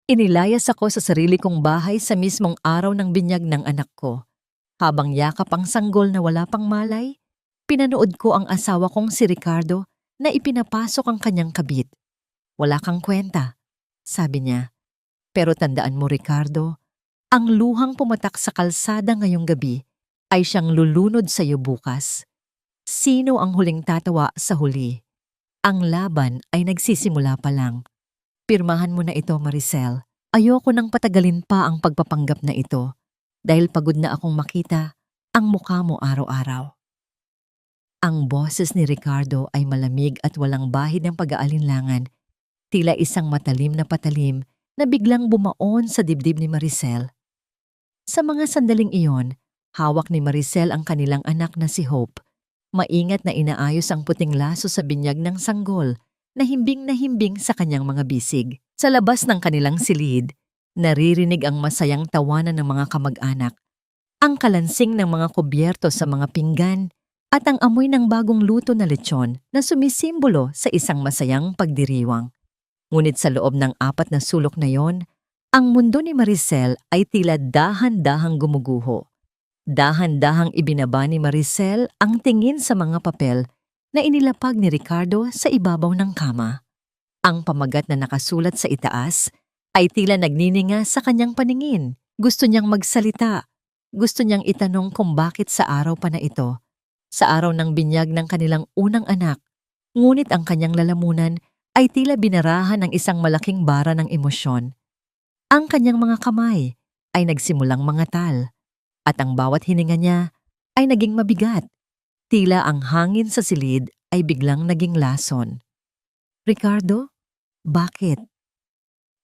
Inilayas ako sa sarili kong bahay sa mismong araw ng binyag ng anak ko. Habang yakap ang sanggol na wala pang malay, pinanood ko ang asawa kong si Ricardo na ipinapasok ang kanyang kabit. "Wala kang kwenta," sabi niya. "Pero tandaan mo, Ricardo, ang luhang pumatak sa kalsada ngayong gabi ay siyang lulunod sa iyo bukas. Sino ang huling tatawa sa huli? Ang laban ay nagsisimula pa lang. Pirmahan mo na ito, Maricel. Ayoko nang patagalin pa ang pagpapanggap na ito dahil pagod na akong makita ang mukha mo araw-araw." Ang boses ni Ricardo ay malamig at walang bahid ng pag-aalinlangan, tila isang matalim na patalim na biglang bumaon sa dibdib ni Maricel. Sa mga sandaling iyon, hawak ni Maricel ang kanilang anak na si Hope. Maingat na inaayos ang puting laso sa binyag ng sanggol na himbing sa kanyang mga bisig. Sa labas ng kanilang silid, naririnig ang masayang tawanan ng mga kamag-anak, ang kalansing ng mga kubyerto sa mga pinggan, at ang amoy ng bagong luto na lechon na sumisimbolo sa isang masayang pagdiriwang. Ngunit sa loob ng 4 na sulok na yon, ang mundo ni Maricel ay tila dahan-dahang gumuguho. Dahan-dahang ibinaba ni Maricel ang tingin sa mga papel na inilapag ni Ricardo sa ibabaw ng kama. Ang pamagat na nakasulat sa itaas ay tila nagnininga sa kanyang paningin. Gusto niyang magsalita. Gusto niyang itanong kung bakit sa araw pa na ito, sa araw ng binyag ng kanilang unang anak, ngunit ang kanyang lalamunan ay tila binarahan ng isang malaking bara ng emosyon. Ang kanyang mga kamay ay nagsimulang mangatal, at ang bawat hininga niya ay naging mabigat. Tila ang hangin sa silid ay biglang naging lason. "Ricardo, bakit?"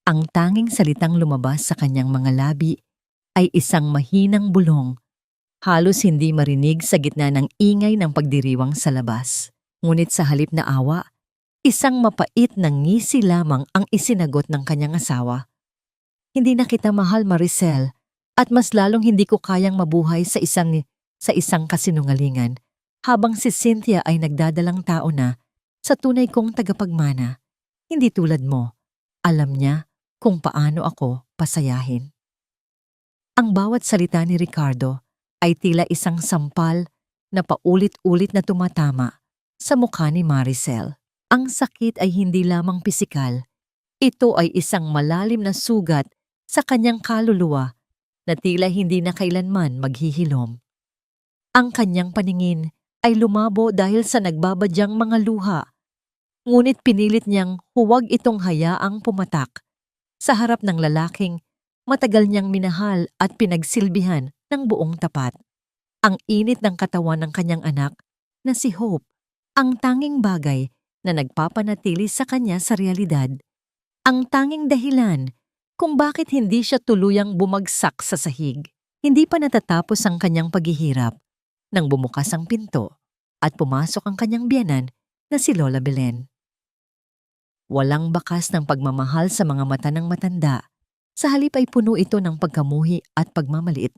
Ang tanging salitang lumabas sa kanyang mga labi ay isang mahinang bulong, halos hindi marinig sa gitna ng ingay ng pagdiriwang sa labas. Ngunit sa halip na awa, isang mapait na ngisi lamang ang isinagot ng kanyang asawa. "Hindi na kita mahal, Maricel, at mas lalong hindi ko kayang mabuhay sa isang kasinungalingan habang si Cynthia ay nagdadalang tao na sa tunay kong tagapagmana. Hindi tulad mo, alam niya kung paano ako pasayahin." Ang bawat salita ni Ricardo ay tila isang sampal na paulit-ulit na tumatama sa mukha ni Maricel. Ang sakit ay hindi lamang pisikal. Ito ay isang malalim na sugat sa kanyang kaluluwa na tila hindi na kailanman maghihilom. Ang kanyang paningin ay lumabo dahil sa nagbabadyang mga luha, ngunit pinilit niyang huwag itong hayaang pumatak sa harap ng lalaking matagal niyang minahal at pinagsilbihan ng buong tapat. Ang init ng katawan ng kanyang anak na si Hope, ang tanging bagay na nagpapanatili sa kanya sa realidad. Ang tanging dahilan kung bakit hindi siya tuluyang bumagsak sa sahig. Hindi pa natatapos ang kanyang paghihirap nang bumukas ang pinto at pumasok ang kanyang biyenan na si Lola Belen. Walang bakas ng pagmamahal sa mga mata ng matanda. Sa halip ay puno ito ng pagkamuhi at pagmamaliit.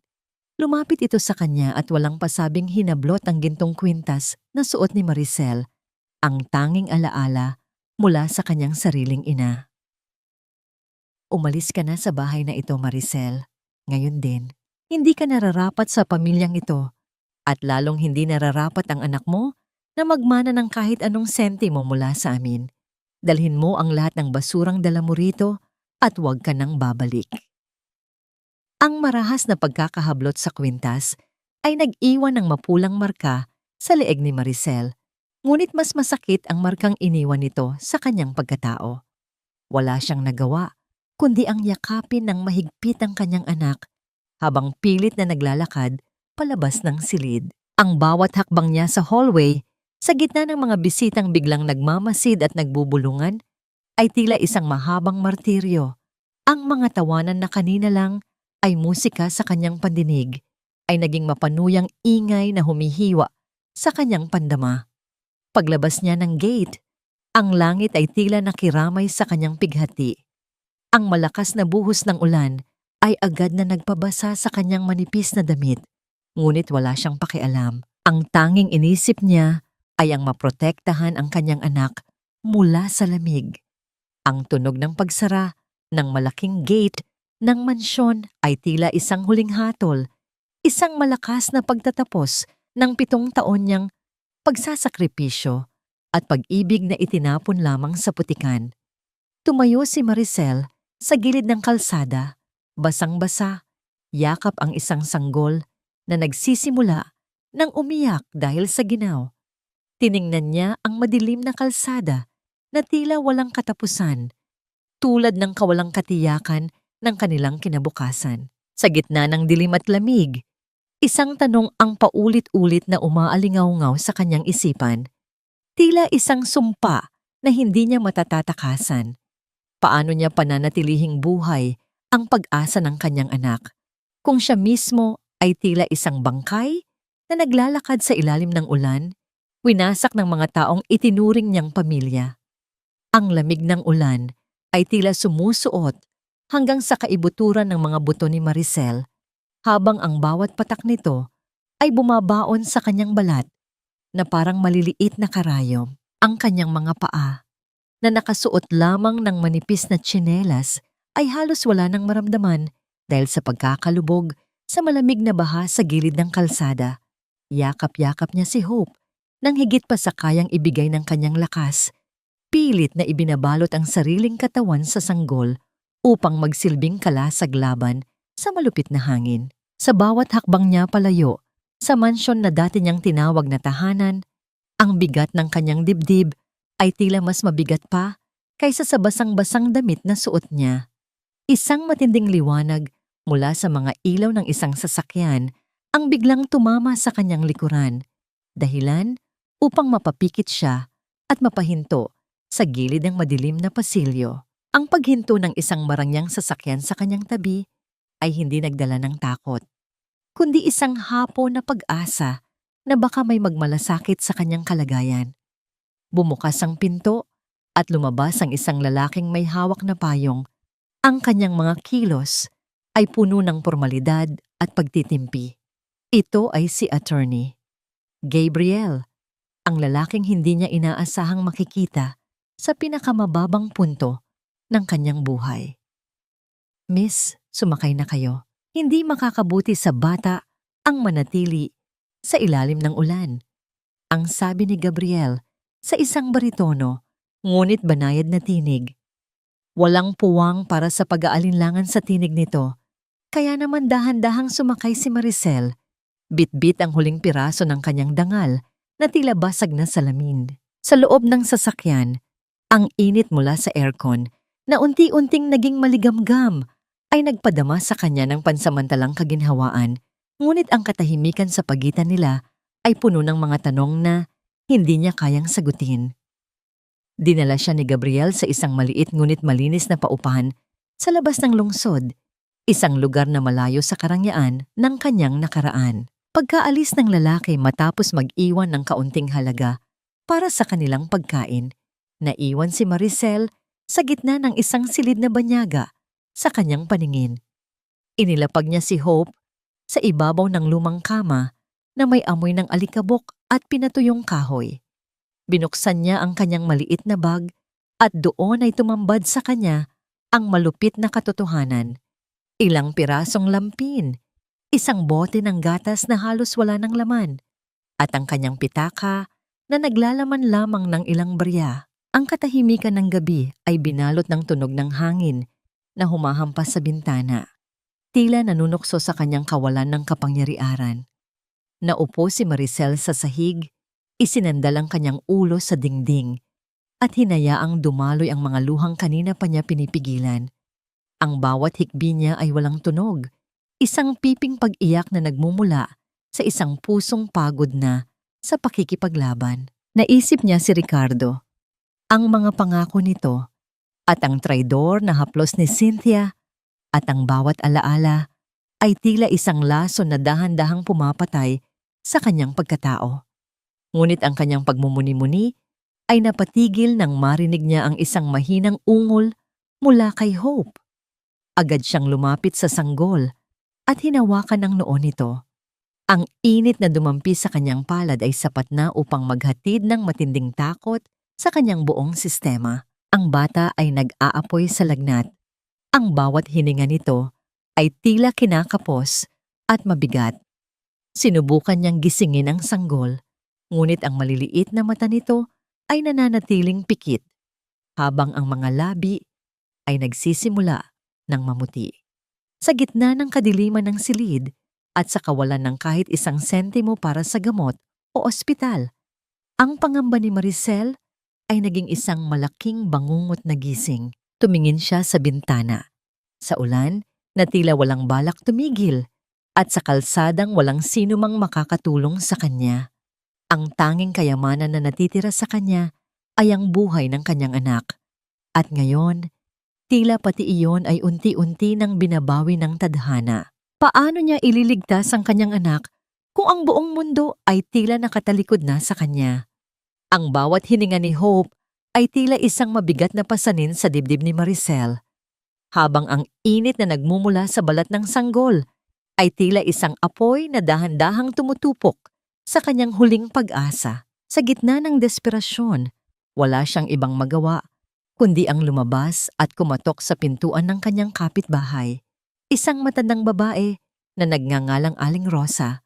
Lumapit ito sa kanya at walang pasabing hinablot ang gintong kwintas na suot ni Maricel, ang tanging alaala mula sa kanyang sariling ina. "Umalis ka na sa bahay na ito, Maricel. Ngayon din, hindi ka nararapat sa pamilyang ito, at lalong hindi nararapat ang anak mo na magmana ng kahit anong sentimo mula sa amin. Dalhin mo ang lahat ng basurang dala mo rito at huwag ka nang babalik." Ang marahas na pagkakahablot sa kwintas ay nag-iwan ng mapulang marka sa leeg ni Maricel, ngunit mas masakit ang markang iniwan nito sa kanyang pagkatao. Wala siyang nagawa, kundi ang yakapin ng mahigpit ang kanyang anak habang pilit na naglalakad palabas ng silid. Ang bawat hakbang niya sa hallway, sa gitna ng mga bisitang biglang nagmamasid at nagbubulungan, ay tila isang mahabang martiryo. Ang mga tawanan na kanina lang ay musika sa kanyang pandinig, ay naging mapanuyang ingay na humihiwa sa kanyang pandama. Paglabas niya ng gate, ang langit ay tila nakiramay sa kanyang pighati. Ang malakas na buhos ng ulan ay agad na nagpabasa sa kanyang manipis na damit, ngunit wala siyang pakialam. Ang tanging inisip niya ay ang maprotektahan ang kanyang anak mula sa lamig. Ang tunog ng pagsara Ng malaking gate ng mansyon ay tila isang huling hatol, isang malakas na pagtatapos ng 7 taon niyang pagsasakripisyo at pag-ibig na itinapon lamang sa putikan. Tumayo si Maricel sa gilid ng kalsada, basang-basa, yakap ang isang sanggol na nagsisimula nang umiyak dahil sa ginaw. Tiningnan niya ang madilim na kalsada na tila walang katapusan, tulad ng kawalang katiyakan ng kanilang kinabukasan. Sa gitna ng dilim at lamig, isang tanong ang paulit-ulit na umaalingaw-ngaw sa kanyang isipan. Tila isang sumpa na hindi niya matatatakasan. Paano niya pananatilihing buhay ang pag-asa ng kanyang anak kung siya mismo ay tila isang bangkay na naglalakad sa ilalim ng ulan, winasak ng mga taong itinuring niyang pamilya. Ang lamig ng ulan ay tila sumusuot hanggang sa kaibuturan ng mga buto ni Maricel, habang ang bawat patak nito ay bumabaon sa kanyang balat na parang maliliit na karayom. Ang kanyang mga paa na nakasuot lamang ng manipis na tsinelas ay halos wala nang maramdaman dahil sa pagkakalubog sa malamig na baha sa gilid ng kalsada. Yakap-yakap niya si Hope nang higit pa sa kayang ibigay ng kanyang lakas. Pilit na ibinabalot ang sariling katawan sa sanggol upang magsilbing kalasag laban sa malupit na hangin. Sa bawat hakbang niya palayo sa mansyon na dati niyang tinawag na tahanan, ang bigat ng kanyang dibdib ay tila mas mabigat pa kaysa sa basang-basang damit na suot niya. Isang matinding liwanag mula sa mga ilaw ng isang sasakyan ang biglang tumama sa kanyang likuran, dahilan upang mapapikit siya at mapahinto sa gilid ng madilim na pasilyo. Ang paghinto ng isang marangyang sasakyan sa kanyang tabi ay hindi nagdala ng takot, kundi isang hapo na pag-asa na baka may magmalasakit sa kanyang kalagayan. Bumukas ang pinto at lumabas ang isang lalaking may hawak na payong. Ang kanyang mga kilos ay puno ng pormalidad at pagtitimpi. Ito ay si Attorney Gabriel, ang lalaking hindi niya inaasahang makikita sa pinakamababang punto ng kanyang buhay. Miss, sumakay na kayo. Hindi makakabuti sa bata ang manatili sa ilalim ng ulan, ang sabi ni Gabriel sa isang baritono, ngunit banayad na tinig. Walang puwang para sa pag-aalinlangan sa tinig nito, kaya naman dahan-dahang sumakay si Maricel. Bit-bit ang huling piraso ng kanyang dangal na tila basag na salamin. Sa loob ng sasakyan, ang init mula sa aircon na unti-unting naging maligamgam ay nagpadama sa kanya ng pansamantalang kaginhawaan, ngunit ang katahimikan sa pagitan nila ay puno ng mga tanong na hindi niya kayang sagutin. Dinala siya ni Gabriel sa isang maliit ngunit malinis na paupahan sa labas ng lungsod, isang lugar na malayo sa karangyaan ng kanyang nakaraan. Pagkaalis ng lalaki matapos mag-iwan ng kaunting halaga para sa kanilang pagkain, naiwan si Maricel sa gitna ng isang silid na banyaga sa kanyang paningin. Inilapag niya si Hope sa ibabaw ng lumang kama na may amoy ng alikabok at pinatuyong kahoy. Binuksan niya ang kanyang maliit na bag at doon ay tumambad sa kanya ang malupit na katotohanan. Ilang pirasong lampin, isang bote ng gatas na halos wala ng laman, at ang kanyang pitaka na naglalaman lamang ng ilang barya. Ang katahimikan ng gabi ay binalot ng tunog ng hangin na humahampas sa bintana. Tila nanunukso sa kanyang kawalan ng kapangyarihan. Naupo si Maricel sa sahig, isinandal ang kanyang ulo sa dingding, at hinayaang dumaloy ang mga luhang kanina pa niya pinipigilan. Ang bawat hikbi niya ay walang tunog, isang piping pag-iyak na nagmumula sa isang pusong pagod na sa pakikipaglaban. Naisip niya si Ricardo, ang mga pangako nito, at ang traidor na haplos ni Cynthia, at ang bawat alaala ay tila isang laso na dahan-dahang pumapatay sa kanyang pagkatao. Ngunit ang kanyang pagmumuni-muni ay napatigil nang marinig niya ang isang mahinang ungol mula kay Hope. Agad siyang lumapit sa sanggol at hinawakan ang noo nito. Ang init na dumampi sa kanyang palad ay sapat na upang maghatid ng matinding takot sa kanyang buong sistema. Ang bata ay nag-aapoy sa lagnat, Ang bawat hininga nito ay tila kinakapos at mabigat. Sinubukan niyang gisingin ang sanggol, ngunit ang maliliit na mata nito ay nananatiling pikit, habang ang mga labi ay nagsisimula ng mamuti. Sa gitna ng kadiliman ng silid at sa kawalan ng kahit isang sentimo para sa gamot o ospital, ang pangamba ni Maricel ay naging isang malaking bangungot na gising. Tumingin siya sa bintana, sa ulan na tila walang balak tumigil, at sa kalsadang walang sino mang makakatulong sa kanya. Ang tanging kayamanan na natitira sa kanya ay ang buhay ng kanyang anak. At ngayon, tila pati iyon ay unti-unti nang binabawi ng tadhana. Paano niya ililigtas ang kanyang anak kung ang buong mundo ay tila nakatalikod na sa kanya? Ang bawat hininga ni Hope ay tila isang mabigat na pasanin sa dibdib ni Maricel, habang ang init na nagmumula sa balat ng sanggol ay tila isang apoy na dahan-dahang tumutupok sa kanyang huling pag-asa. Sa gitna ng desperasyon, wala siyang ibang magawa kundi ang lumabas at kumatok sa pintuan ng kanyang kapitbahay. Isang matandang babae na nagngangalang Aling Rosa,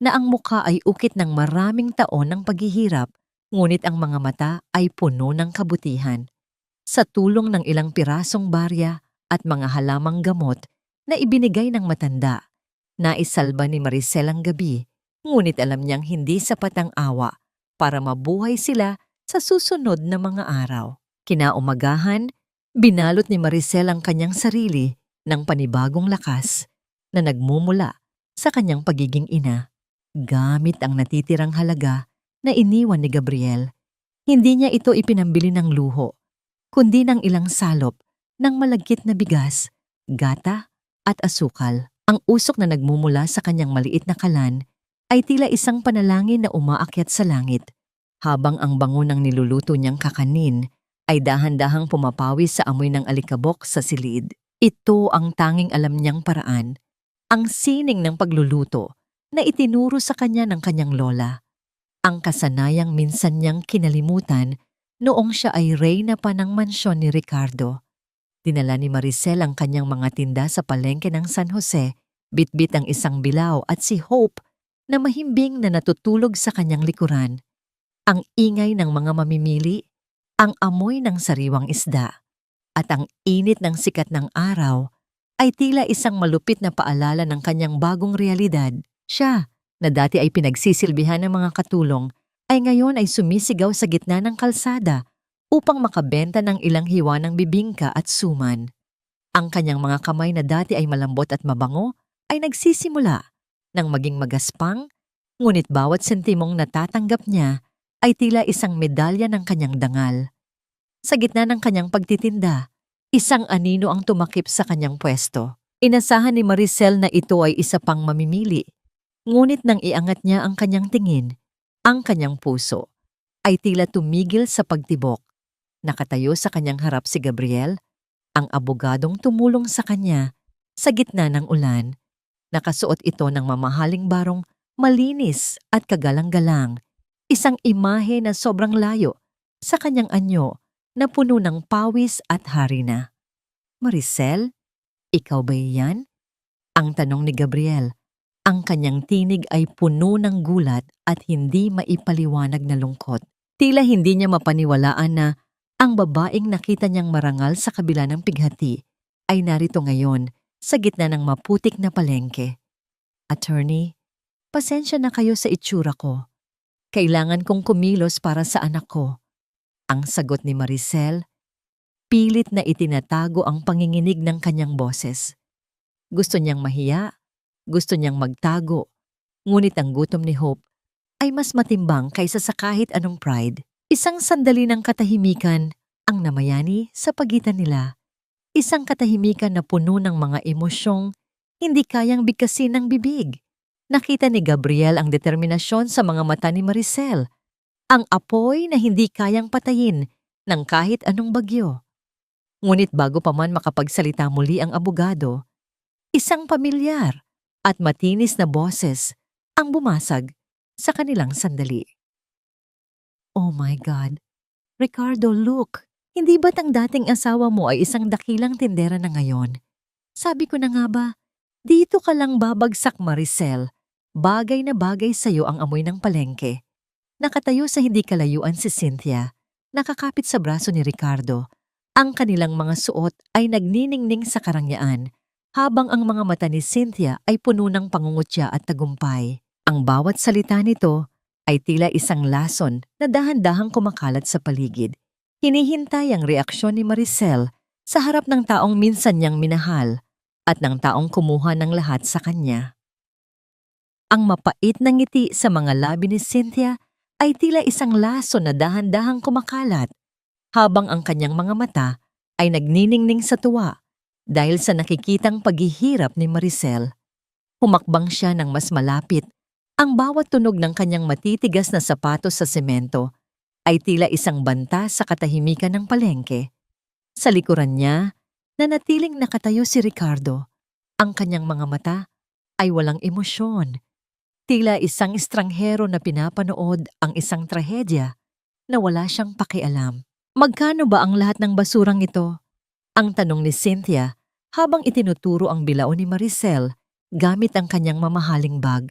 na ang mukha ay ukit ng maraming taon ng paghihirap, ngunit ang mga mata ay puno ng kabutihan. Sa tulong ng ilang pirasong barya at mga halamang gamot na ibinigay ng matanda, naisalba ni Maricel ang gabi, ngunit alam niyang hindi sapat ang awa para mabuhay sila sa susunod na mga araw. Kinaumagahan, binalot ni Maricel ang kanyang sarili ng panibagong lakas na nagmumula sa kanyang pagiging ina. Gamit ang natitirang halaga na iniwan ni Gabriel, hindi niya ito ipinambili ng luho, kundi ng ilang salop ng malagkit na bigas, gata at asukal. Ang usok na nagmumula sa kanyang maliit na kalan ay tila isang panalangin na umaakyat sa langit, habang ang bango ng niluluto niyang kakanin ay dahan-dahang pumapawi sa amoy ng alikabok sa silid. Ito ang tanging alam niyang paraan, ang sining ng pagluluto na itinuro sa kanya ng kanyang lola. Ang kasanayang minsan niyang kinalimutan noong siya ay reyna pa ng mansyon ni Ricardo. Dinala ni Maricel ang kanyang mga tinda sa palengke ng San Jose, bitbit ang isang bilaw at si Hope na mahimbing na natutulog sa kanyang likuran. Ang ingay ng mga mamimili, ang amoy ng sariwang isda, at ang init ng sikat ng araw ay tila isang malupit na paalala ng kanyang bagong realidad. Siya, na dati ay pinagsisilbihan ng mga katulong, ay ngayon ay sumisigaw sa gitna ng kalsada upang makabenta ng ilang hiwa ng bibingka at suman. Ang kanyang mga kamay na dati ay malambot at mabango ay nagsisimula ng maging magaspang, ngunit bawat sentimong natatanggap niya ay tila isang medalya ng kanyang dangal. Sa gitna ng kanyang pagtitinda, isang anino ang tumakip sa kanyang pwesto. Inasahan ni Maricel na ito ay isa pang mamimili, ngunit nang iangat niya ang kanyang tingin, ang kanyang puso ay tila tumigil sa pagtibok. Nakatayo sa kanyang harap si Gabriel, ang abogadong tumulong sa kanya sa gitna ng ulan. Nakasuot ito ng mamahaling barong malinis at kagalang-galang, isang imahe na sobrang layo sa kanyang anyo na puno ng pawis at harina. Maricel, ikaw ba iyan? Ang tanong ni Gabriel. Ang kanyang tinig ay puno ng gulat at hindi maipaliwanag na lungkot. Tila hindi niya mapaniwalaan na ang babaeng nakita niyang marangal sa kabila ng pighati ay narito ngayon sa gitna ng maputik na palengke. Attorney, pasensya na kayo sa itsura ko. Kailangan kong kumilos para sa anak ko. Ang sagot ni Maricel, pilit na itinatago ang panginginig ng kanyang boses. Gusto niyang mahiya, gusto niyang magtago, ngunit ang gutom ni Hope ay mas matimbang kaysa sa kahit anong pride. Isang sandali ng katahimikan ang namayani sa pagitan nila. Isang katahimikan na puno ng mga emosyong hindi kayang bigkasin ng bibig. Nakita ni Gabriel ang determinasyon sa mga mata ni Maricel, ang apoy na hindi kayang patayin ng kahit anong bagyo. Ngunit bago pa man makapagsalita muli ang abogado, isang pamilyar at matinis na boses ang bumasag sa kanilang sandali. Oh my God! Ricardo, look! Hindi ba't ang dating asawa mo ay isang dakilang tindera na ngayon? Sabi ko na nga ba, dito ka lang babagsak, Maricel. Bagay na bagay sa'yo ang amoy ng palengke. Nakatayo sa hindi kalayuan si Cynthia, nakakapit sa braso ni Ricardo. Ang kanilang mga suot ay nagniningning sa karangyaan, habang ang mga mata ni Cynthia ay puno ng pangungutya at tagumpay. Ang bawat salita nito ay tila isang lason na dahan-dahang kumakalat sa paligid. Hinihintay ang reaksyon ni Maricel sa harap ng taong minsan niyang minahal at ng taong kumuha ng lahat sa kanya. Ang mapait na ngiti sa mga labi ni Cynthia ay tila isang laso na dahan-dahang kumakalat, habang ang kanyang mga mata ay nagniningning sa tuwa dahil sa nakikitang paghihirap ni Maricel. Humakbang siya ng mas malapit. Ang bawat tunog ng kanyang matitigas na sapatos sa semento ay tila isang banta sa katahimikan ng palengke. Sa likuran niya, nanatiling nakatayo si Ricardo. Ang kanyang mga mata ay walang emosyon. Tila isang estranghero na pinapanood ang isang trahedya na wala siyang pakialam. Magkano ba ang lahat ng basurang ito? Ang tanong ni Cynthia habang itinuturo ang bilao ni Maricel gamit ang kanyang mamahaling bag.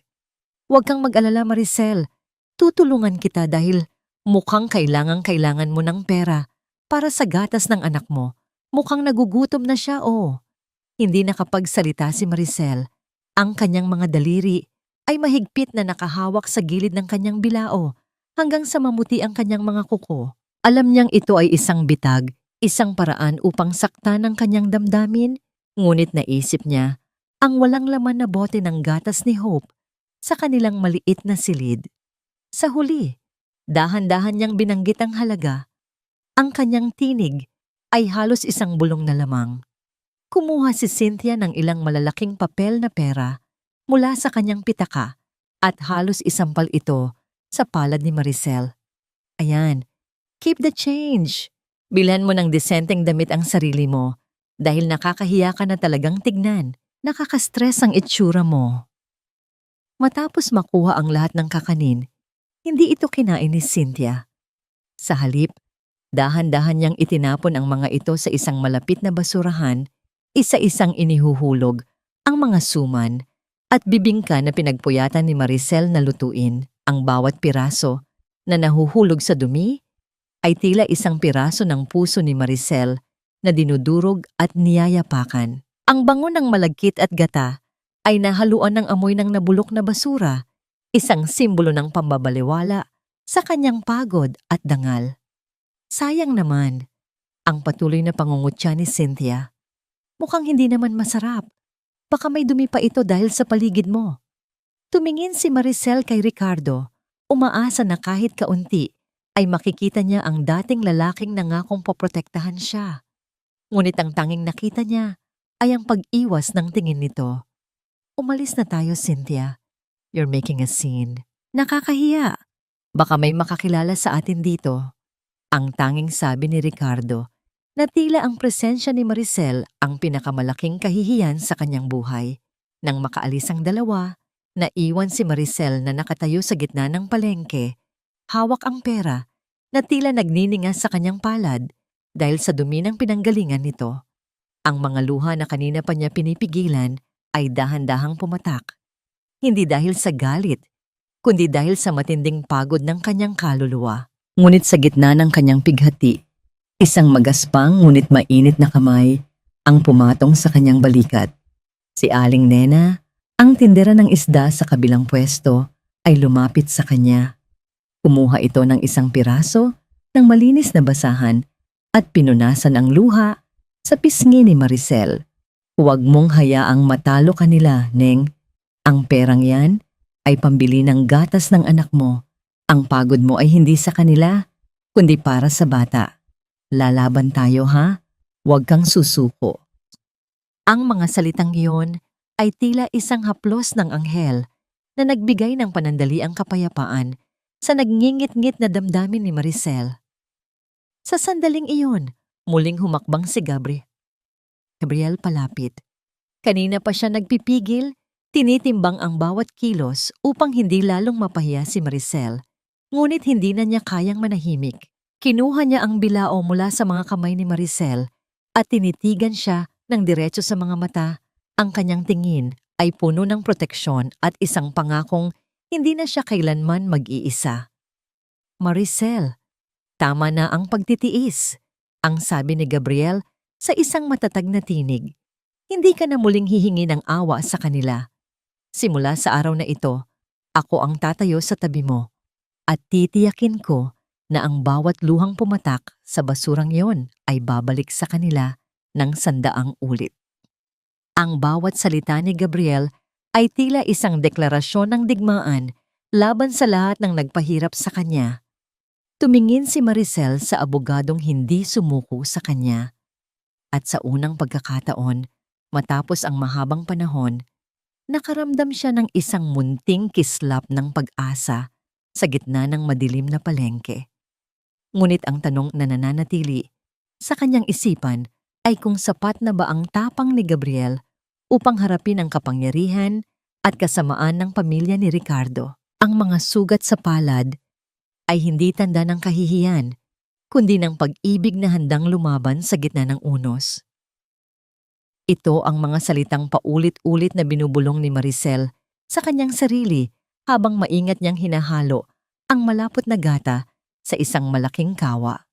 Huwag kang mag-alala, Maricel. Tutulungan kita dahil mukhang kailangan mo ng pera para sa gatas ng anak mo. Mukhang nagugutom na siya, oh. Hindi nakapagsalita si Maricel. Ang kanyang mga daliri ay mahigpit na nakahawak sa gilid ng kanyang bilao hanggang sa mamuti ang kanyang mga kuko. Alam niyang ito ay isang bitag, isang paraan upang saktan ang kanyang damdamin, ngunit naisip niya ang walang laman na bote ng gatas ni Hope sa kanilang maliit na silid. Sa huli, dahan-dahan niyang binanggit ang halaga. Ang kanyang tinig ay halos isang bulong na lamang. Kumuha si Cynthia ng ilang malalaking papel na pera mula sa kanyang pitaka at halos isampal ito sa palad ni Maricel. Ayan, keep the change. Bilhan mo ng disenteng damit ang sarili mo dahil nakakahiya ka na talagang tignan. Nakaka-stress ang itsura mo. Matapos makuha ang lahat ng kakanin, hindi ito kinain ni Cynthia. Sa halip, dahan-dahan niyang itinapon ang mga ito sa isang malapit na basurahan, isa-isang inihuhulog ang mga suman at bibingka na pinagpuyatan ni Maricel na lutuin. Ang bawat piraso na nahuhulog sa dumi ay tila isang piraso ng puso ni Maricel na dinudurog at niyayapakan. Ang bango ng malagkit at gata ay nahaluan ng amoy ng nabulok na basura, isang simbolo ng pambabaliwala sa kanyang pagod at dangal. Sayang naman, ang patuloy na pangungutya ni Cynthia. Mukhang hindi naman masarap. Baka may dumi pa ito dahil sa paligid mo. Tumingin si Maricel kay Ricardo, umaasa na kahit kaunti ay makikita niya ang dating lalaking nangakong poprotektahan siya. Ngunit ang tanging nakita niya ay ang pag-iwas ng tingin nito. Umalis na tayo, Cynthia. You're making a scene. Nakakahiya. Baka may makakilala sa atin dito. Ang tanging sabi ni Ricardo na tila ang presensya ni Maricel ang pinakamalaking kahihiyan sa kanyang buhay. Nang makaalis ang dalawa, naiwan si Maricel na nakatayo sa gitna ng palengke, hawak ang pera na tila nagniningas sa kanyang palad dahil sa dumi ng pinanggalingan nito. Ang mga luha na kanina pa niya pinipigilan ay dahan-dahang pumatak. Hindi dahil sa galit, kundi dahil sa matinding pagod ng kanyang kaluluwa. Ngunit sa gitna ng kanyang pighati, isang magaspang ngunit mainit na kamay ang pumatong sa kanyang balikat. Si Aling Nena, ang tindera ng isda sa kabilang pwesto, ay lumapit sa kanya. Kumuha ito ng isang piraso ng malinis na basahan at pinunasan ang luha sa pisngi ni Maricel. Huwag mong hayaang matalo kanila, Neng. Ang perang yan ay pambili ng gatas ng anak mo. Ang pagod mo ay hindi sa kanila, kundi para sa bata. Lalaban tayo, ha? Huwag kang susuko. Ang mga salitang iyon ay tila isang haplos ng anghel na nagbigay ng panandaliang kapayapaan sa nagngingit-ngit na damdamin ni Maricel. Sa sandaling iyon, muling humakbang si Gabriel palapit. Kanina pa siya nagpipigil, tinitimbang ang bawat kilos upang hindi lalong mapahiya si Maricel. Ngunit hindi na niya kayang manahimik. Kinuha niya ang bilao mula sa mga kamay ni Maricel at tinitigan siya ng diretso sa mga mata. Ang kanyang tingin ay puno ng proteksyon at isang pangakong hindi na siya kailanman mag-iisa. Maricel, tama na ang pagtitiis, ang sabi ni Gabriel sa isang matatag na tinig. Hindi ka na muling hihingi ng awa sa kanila. Simula sa araw na ito, ako ang tatayo sa tabi mo at titiyakin ko na ang bawat luhang pumatak sa basurang yon ay babalik sa kanila ng 100 ulit. Ang bawat salita ni Gabriel ay tila isang deklarasyon ng digmaan laban sa lahat ng nagpahirap sa kanya. Tumingin si Maricel sa abogadong hindi sumuko sa kanya. At sa unang pagkakataon, matapos ang mahabang panahon, nakaramdam siya ng isang munting kislap ng pag-asa sa gitna ng madilim na palengke. Ngunit ang tanong na nananatili sa kanyang isipan ay kung sapat na ba ang tapang ni Gabriel upang harapin ang kapangyarihan at kasamaan ng pamilya ni Ricardo. Ang mga sugat sa palad ay hindi tanda ng kahihiyan, kundi ng pag-ibig na handang lumaban sa gitna ng unos. Ito ang mga salitang paulit-ulit na binubulong ni Maricel sa kanyang sarili habang maingat niyang hinahalo ang malapot na gata sa isang malaking kawa.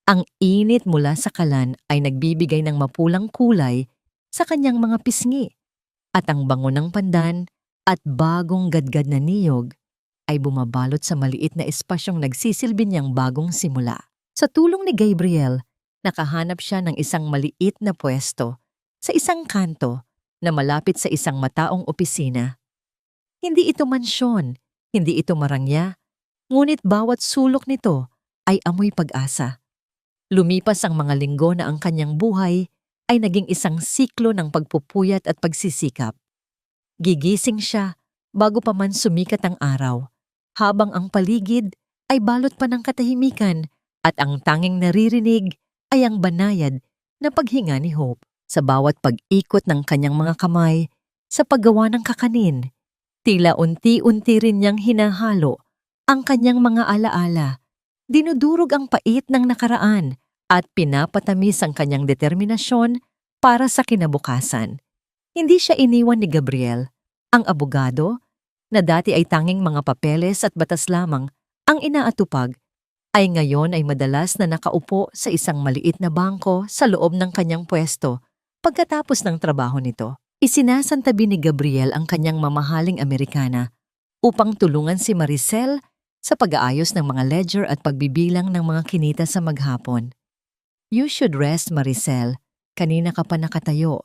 Ang init mula sa kalan ay nagbibigay ng mapulang kulay sa kanyang mga pisngi at ang bango ng pandan at bagong gadgad na niyog ay bumabalot sa maliit na espasyong nagsisilbi niyang bagong simula. Sa tulong ni Gabriel, nakahanap siya ng isang maliit na pwesto sa isang kanto na malapit sa isang mataong opisina. Hindi ito mansyon, hindi ito marangya, ngunit bawat sulok nito ay amoy pag-asa. Lumipas ang mga linggo na ang kanyang buhay ay naging isang siklo ng pagpupuyat at pagsisikap. Gigising siya bago pa man sumikat ang araw, habang ang paligid ay balot pa ng katahimikan at ang tanging naririnig ay ang banayad na paghinga ni Hope. Sa bawat pag-ikot ng kanyang mga kamay sa paggawa ng kakanin, tila unti-unti rin niyang hinahalo ang kanyang mga alaala. Dinudurog ang pait ng nakaraan at pinapatamis ang kanyang determinasyon para sa kinabukasan. Hindi siya iniwan ni Gabriel, ang abogado, na dati ay tanging mga papeles at batas lamang ang inaatupag, ay ngayon ay madalas na nakaupo sa isang maliit na bangko sa loob ng kanyang pwesto. Pagkatapos ng trabaho nito, isinasantabi ni Gabriel ang kanyang mamahaling Amerikana upang tulungan si Maricel sa pag-aayos ng mga ledger at pagbibilang ng mga kinita sa maghapon. "You should rest, Maricel. Kanina ka pa nakatayo,"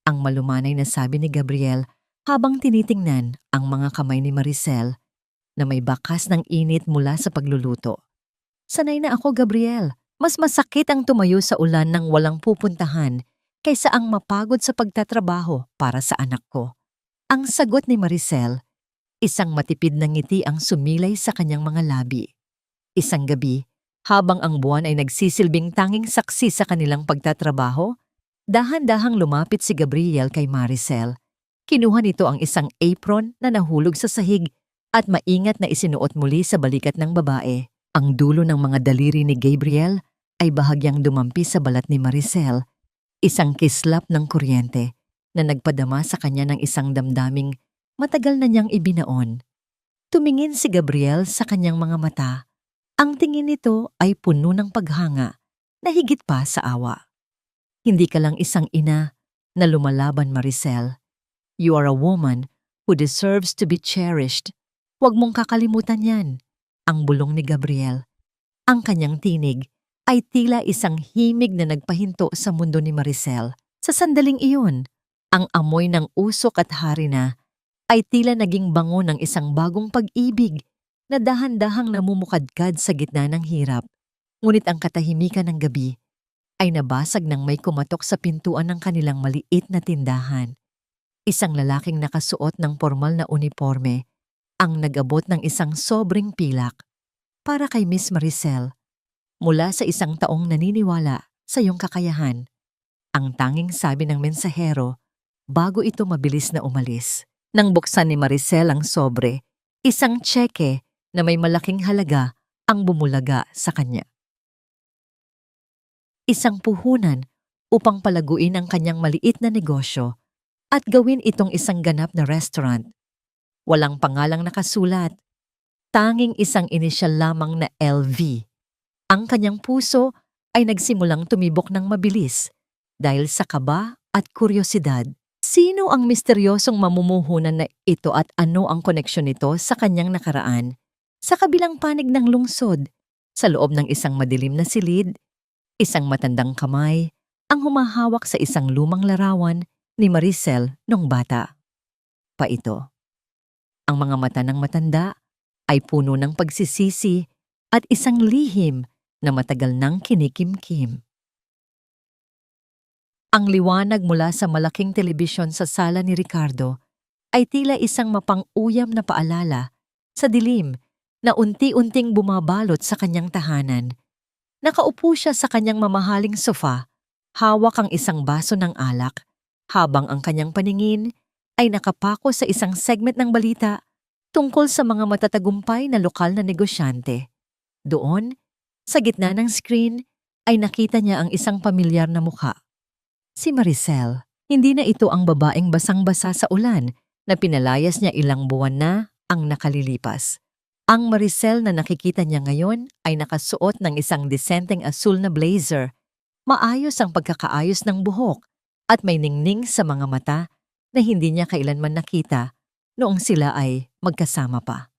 ang malumanay na sabi ni Gabriel habang tinitingnan ang mga kamay ni Maricel na may bakas ng init mula sa pagluluto. "Sanay na ako, Gabriel. Mas masakit ang tumayo sa ulan ng walang pupuntahan kaysa ang mapagod sa pagtatrabaho para sa anak ko." Ang sagot ni Maricel, isang matipid na ngiti ang sumilay sa kanyang mga labi. Isang gabi, habang ang buwan ay nagsisilbing tanging saksi sa kanilang pagtatrabaho, dahan-dahang lumapit si Gabriel kay Maricel. Kinuha nito ang isang apron na nahulog sa sahig at maingat na isinuot muli sa balikat ng babae. Ang dulo ng mga daliri ni Gabriel ay bahagyang dumampi sa balat ni Maricel, isang kislap ng kuryente na nagpadama sa kanya ng isang damdaming matagal na niyang ibinaon. Tumingin si Gabriel sa kanyang mga mata. Ang tingin nito ay puno ng paghanga na higit pa sa awa. "Hindi ka lang isang ina na lumalaban, Maricel. You are a woman who deserves to be cherished. Huwag mong kakalimutan yan," ang bulong ni Gabriel. Ang kanyang tinig ay tila isang himig na nagpahinto sa mundo ni Maricel. Sa sandaling iyon, ang amoy ng usok at harina ay tila naging bango ng isang bagong pag-ibig na dahan-dahang namumukadkad sa gitna ng hirap. Ngunit ang katahimikan ng gabi ay nabasag nang may kumatok sa pintuan ng kanilang maliit na tindahan. Isang lalaking nakasuot ng formal na uniforme ang nag-abot ng isang sobrang pilak para kay Miss Maricel. "Mula sa isang taong naniniwala sa iyong kakayahan," ang tanging sabi ng mensahero bago ito mabilis na umalis. Nang buksan ni Maricel ang sobre, isang tseke na may malaking halaga ang bumulaga sa kanya. isang puhunan upang palaguin ang kanyang maliit na negosyo at gawin itong isang ganap na restaurant. Walang pangalang nakasulat, tanging isang inisyal lamang na LV. Ang kanyang puso ay nagsimulang tumibok ng mabilis dahil sa kaba at kuryosidad. Sino ang misteryosong mamumuhunan na ito at ano ang koneksyon nito sa kanyang nakaraan? Sa kabilang panig ng lungsod, sa loob ng isang madilim na silid, isang matandang kamay ang humahawak sa isang lumang larawan ni Maricel nung bata pa ito. Ang mga mata ng matanda ay puno ng pagsisisi at isang lihim na matagal nang kinikimkim. Ang liwanag mula sa malaking telebisyon sa sala ni Ricardo ay tila isang mapang-uyam na paalala sa dilim na unti-unting bumabalot sa kanyang tahanan. Nakaupo siya sa kanyang mamahaling sofa, hawak ang isang baso ng alak, habang ang kanyang paningin ay nakapako sa isang segment ng balita tungkol sa mga matatagumpay na lokal na negosyante. Doon, sa gitna ng screen, ay nakita niya ang isang pamilyar na mukha. Si Maricel. Hindi na ito ang babaeng basang-basa sa ulan na pinalayas niya ilang buwan na ang nakalilipas. Ang Maricel na nakikita niya ngayon ay nakasuot ng isang disenteng asul na blazer, maayos ang pagkakaayos ng buhok at may ningning sa mga mata na hindi niya kailanman nakita noong sila ay magkasama pa.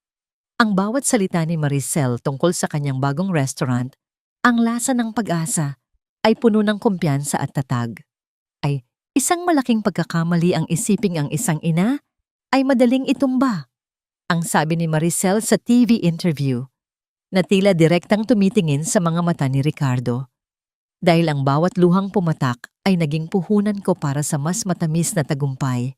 Ang bawat salita ni Maricel tungkol sa kanyang bagong restaurant, ang lasa ng pag-asa, ay puno ng kumpiyansa at tatag. Ay isang malaking pagkakamali ang isiping ang isang ina ay madaling itumba. Ang sabi ni Maricel sa TV interview, na tila direktang tumitingin sa mga mata ni Ricardo. Dahil ang bawat luhang pumatak ay naging puhunan ko para sa mas matamis na tagumpay.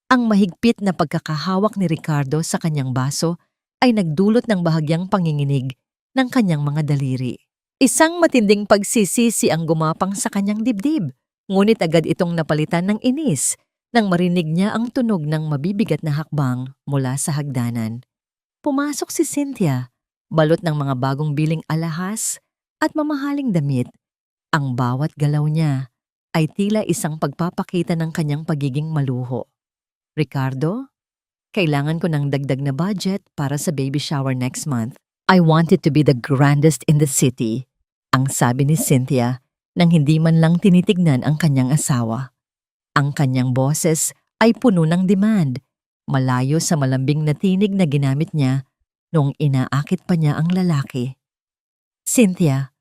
Ang mahigpit na pagkakahawak ni Ricardo sa kanyang baso ay nagdulot ng bahagyang panginginig ng kanyang mga daliri. Isang matinding pagsisisi ang gumapang sa kanyang dibdib. Ngunit agad itong napalitan ng inis nang marinig niya ang tunog ng mabibigat na hakbang mula sa hagdanan. Pumasok si Cynthia, balot ng mga bagong biling alahas at mamahaling damit. Ang bawat galaw niya ay tila isang pagpapakita ng kanyang pagiging maluho. Ricardo, kailangan ko ng dagdag na budget para sa baby shower next month. I want it to be the grandest in the city, ang sabi ni Cynthia nang hindi man lang tinitignan ang kanyang asawa. Ang kanyang boses ay puno ng demand, malayo sa malambing na tinig na ginamit niya noong inaakit pa niya ang lalaki. Cynthia,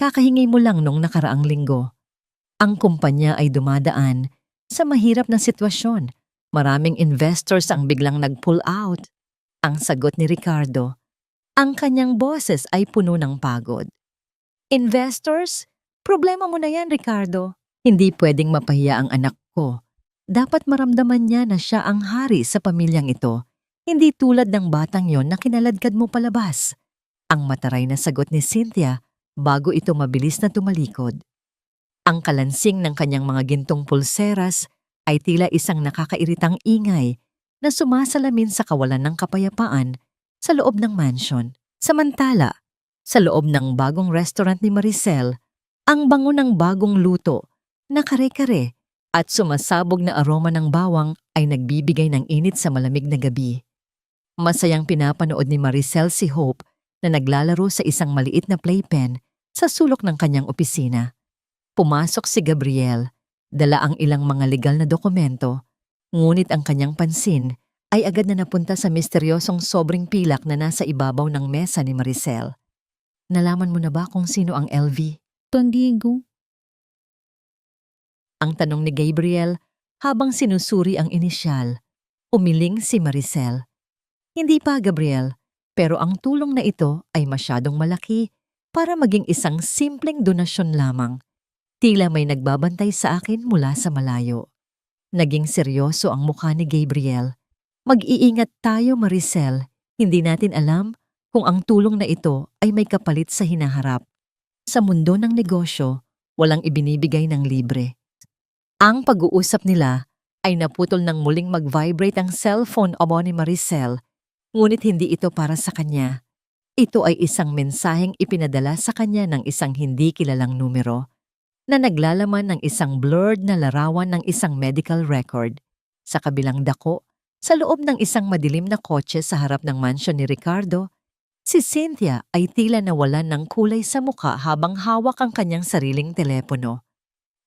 kakahingi mo lang nung nakaraang linggo. Ang kumpanya ay dumadaan sa mahirap na sitwasyon. Maraming investors ang biglang nag-pull out. Ang sagot ni Ricardo. Ang kanyang boses ay puno ng pagod. Investors? Problema mo na yan, Ricardo. Hindi pwedeng mapahiya ang anak ko. Dapat maramdaman niya na siya ang hari sa pamilyang ito. Hindi tulad ng batang yon na kinaladkad mo palabas. Ang mataray na sagot ni Cynthia bago ito mabilis na tumalikod. Ang kalansing ng kanyang mga gintong pulseras ay tila isang nakakairitang ingay na sumasalamin sa kawalan ng kapayapaan sa loob ng mansion. Samantala, sa loob ng bagong restaurant ni Maricel, ang bango ng bagong luto na kare-kare at sumasabog na aroma ng bawang ay nagbibigay ng init sa malamig na gabi. Masayang pinapanood ni Maricel si Hope na naglalaro sa isang maliit na playpen sa sulok ng kanyang opisina. Pumasok si Gabriel, dala ang ilang mga legal na dokumento, ngunit ang kanyang pansin ay agad na napunta sa misteryosong sobrang pilak na nasa ibabaw ng mesa ni Maricel. Nalaman mo na ba kung sino ang LV? Don Diego. Ang tanong ni Gabriel habang sinusuri ang inisyal. Umiling si Maricel. Hindi pa, Gabriel, pero ang tulong na ito ay masyadong malaki para maging isang simpleng donasyon lamang. Tila may nagbabantay sa akin mula sa malayo. Naging seryoso ang mukha ni Gabriel. Mag-iingat tayo, Maricel. Hindi natin alam kung ang tulong na ito ay may kapalit sa hinaharap. Sa mundo ng negosyo, walang ibinibigay ng libre. Ang pag-uusap nila ay naputol nang muling mag-vibrate ang cellphone ni Maricel, ngunit hindi ito para sa kanya. Ito ay isang mensaheng ipinadala sa kanya ng isang hindi kilalang numero. na naglalaman ng isang blurred na larawan ng isang medical record. Sa kabilang dako, sa loob ng isang madilim na kotse sa harap ng mansyon ni Ricardo, si Cynthia ay tila nawalan ng kulay sa mukha habang hawak ang kanyang sariling telepono.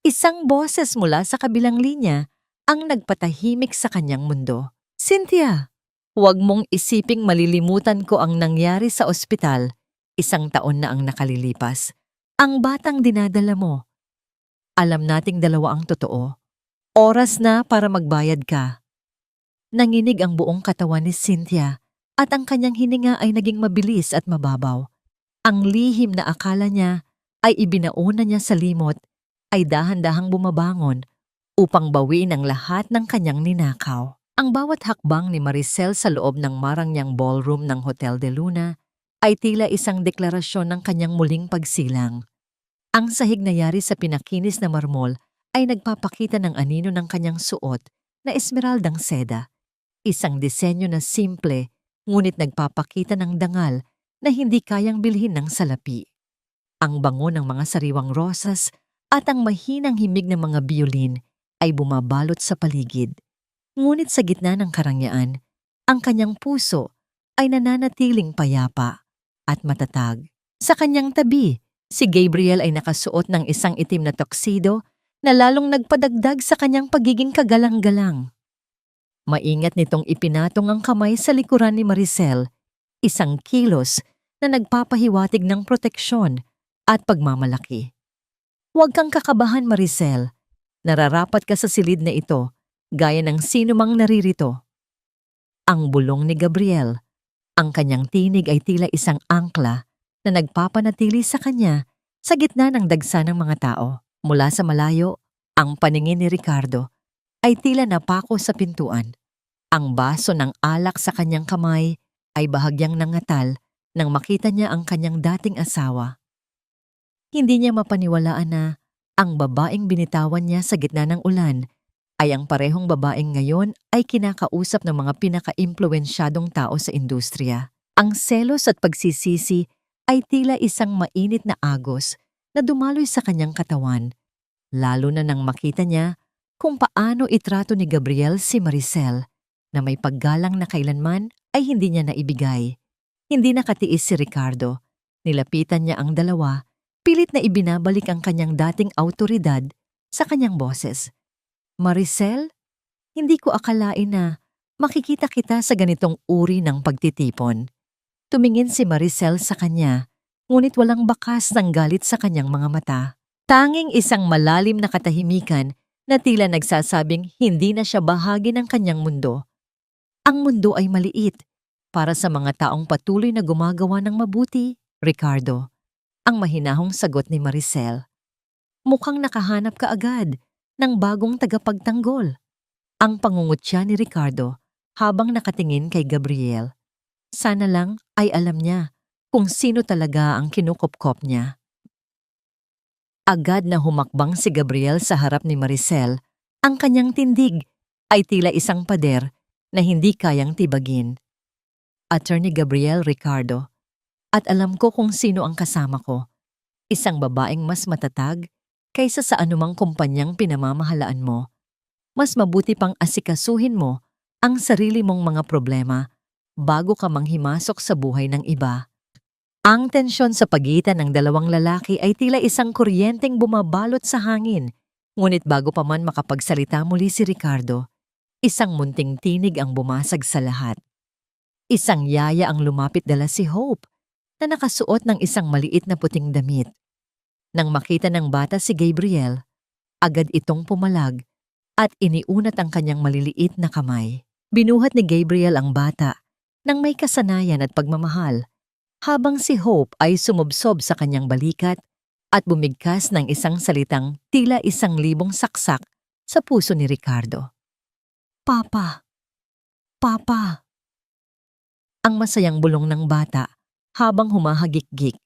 Isang boses mula sa kabilang linya ang nagpatahimik sa kanyang mundo. Cynthia, huwag mong isiping malilimutan ko ang nangyari sa ospital. 1 taon na ang nakalilipas. Ang batang dinadala mo. Alam nating dalawa ang totoo. Oras na para magbayad ka. Nanginig ang buong katawan ni Cynthia at ang kanyang hininga ay naging mabilis at mababaw. Ang lihim na akala niya ay ibinauna niya sa limot ay dahan-dahang bumabangon upang bawiin ang lahat ng kanyang ninakaw. Ang bawat hakbang ni Maricel sa loob ng marangyang ballroom ng Hotel de Luna ay tila isang deklarasyon ng kanyang muling pagsilang. Ang sahig na yari sa pinakinis na marmol ay nagpapakita ng anino ng kanyang suot na esmeraldang seda. Isang disenyo na simple ngunit nagpapakita ng dangal na hindi kayang bilhin ng salapi. Ang bango ng mga sariwang rosas at ang mahinang himig ng mga biolin ay bumabalot sa paligid. Ngunit sa gitna ng karangyaan, ang kanyang puso ay nananatiling payapa at matatag. Sa kanyang tabi, si Gabriel ay nakasuot ng isang itim na tuxedo na lalong nagpadagdag sa kanyang pagiging kagalang-galang. Maingat nitong ipinatong ang kamay sa likuran ni Maricel, isang kilos na nagpapahiwatig ng proteksyon at pagmamalaki. Huwag kang kakabahan, Maricel. Nararapat ka sa silid na ito, gaya ng sino mang naririto. Ang bulong ni Gabriel, ang kanyang tinig ay tila isang angkla na nagpapanatili sa kanya sa gitna ng dagsa ng mga tao. Mula sa malayo, ang paningin ni Ricardo ay tila napako sa pintuan. Ang baso ng alak sa kanyang kamay ay bahagyang nangatal nang makita niya ang kanyang dating asawa. Hindi niya mapaniwalaan na ang babaeng binitawan niya sa gitna ng ulan ay ang parehong babaeng ngayon ay kinakausap ng mga pinaka-impluwensyadong tao sa industriya. Ang selos at pagsisisi ay tila isang mainit na agos na dumaloy sa kanyang katawan, lalo na nang makita niya kung paano itrato ni Gabriel si Maricel na may paggalang na kailanman ay hindi niya naibigay. Hindi nakatiis si Ricardo. Nilapitan niya ang dalawa, pilit na ibinabalik ang kanyang dating awtoridad sa kanyang boses. Maricel, hindi ko akalain na makikita kita sa ganitong uri ng pagtitipon. Tumingin si Maricel sa kanya, ngunit walang bakas ng galit sa kanyang mga mata. Tanging isang malalim na katahimikan na tila nagsasabing hindi na siya bahagi ng kanyang mundo. Ang mundo ay maliit para sa mga taong patuloy na gumagawa ng mabuti, Ricardo. Ang mahinahong sagot ni Maricel. Mukhang nakahanap ka agad ng bagong tagapagtanggol. Ang pangungutya ni Ricardo habang nakatingin kay Gabriel. Sana lang ay alam niya kung sino talaga ang kinukopkop niya. Agad na humakbang si Gabriel sa harap ni Maricel. Ang kanyang tindig ay tila isang pader na hindi kayang tibagin. Attorney Gabriel Ricardo, at alam ko kung sino ang kasama ko. Isang babaeng mas matatag kaysa sa anumang kumpanyang pinamamahalaan mo. Mas mabuti pang asikasuhin mo ang sarili mong mga problema bago ka manghimasok sa buhay ng iba. Ang tensyon sa pagitan ng dalawang lalaki ay tila isang kuryenteng bumabalot sa hangin. Ngunit bago pa man makapagsalita muli si Ricardo, isang munting tinig ang bumasag sa lahat. Isang yaya ang lumapit dala si Hope na nakasuot ng isang maliit na puting damit. Nang makita ng bata si Gabriel, agad itong pumalag at iniunat ang kanyang maliliit na kamay. Binuhat ni Gabriel ang bata nang may kasanayan at pagmamahal, habang si Hope ay sumubsob sa kanyang balikat at bumigkas ng isang salitang tila 1,000 saksak sa puso ni Ricardo. Papa! Papa! Ang masayang bulong ng bata habang humahagik-gik.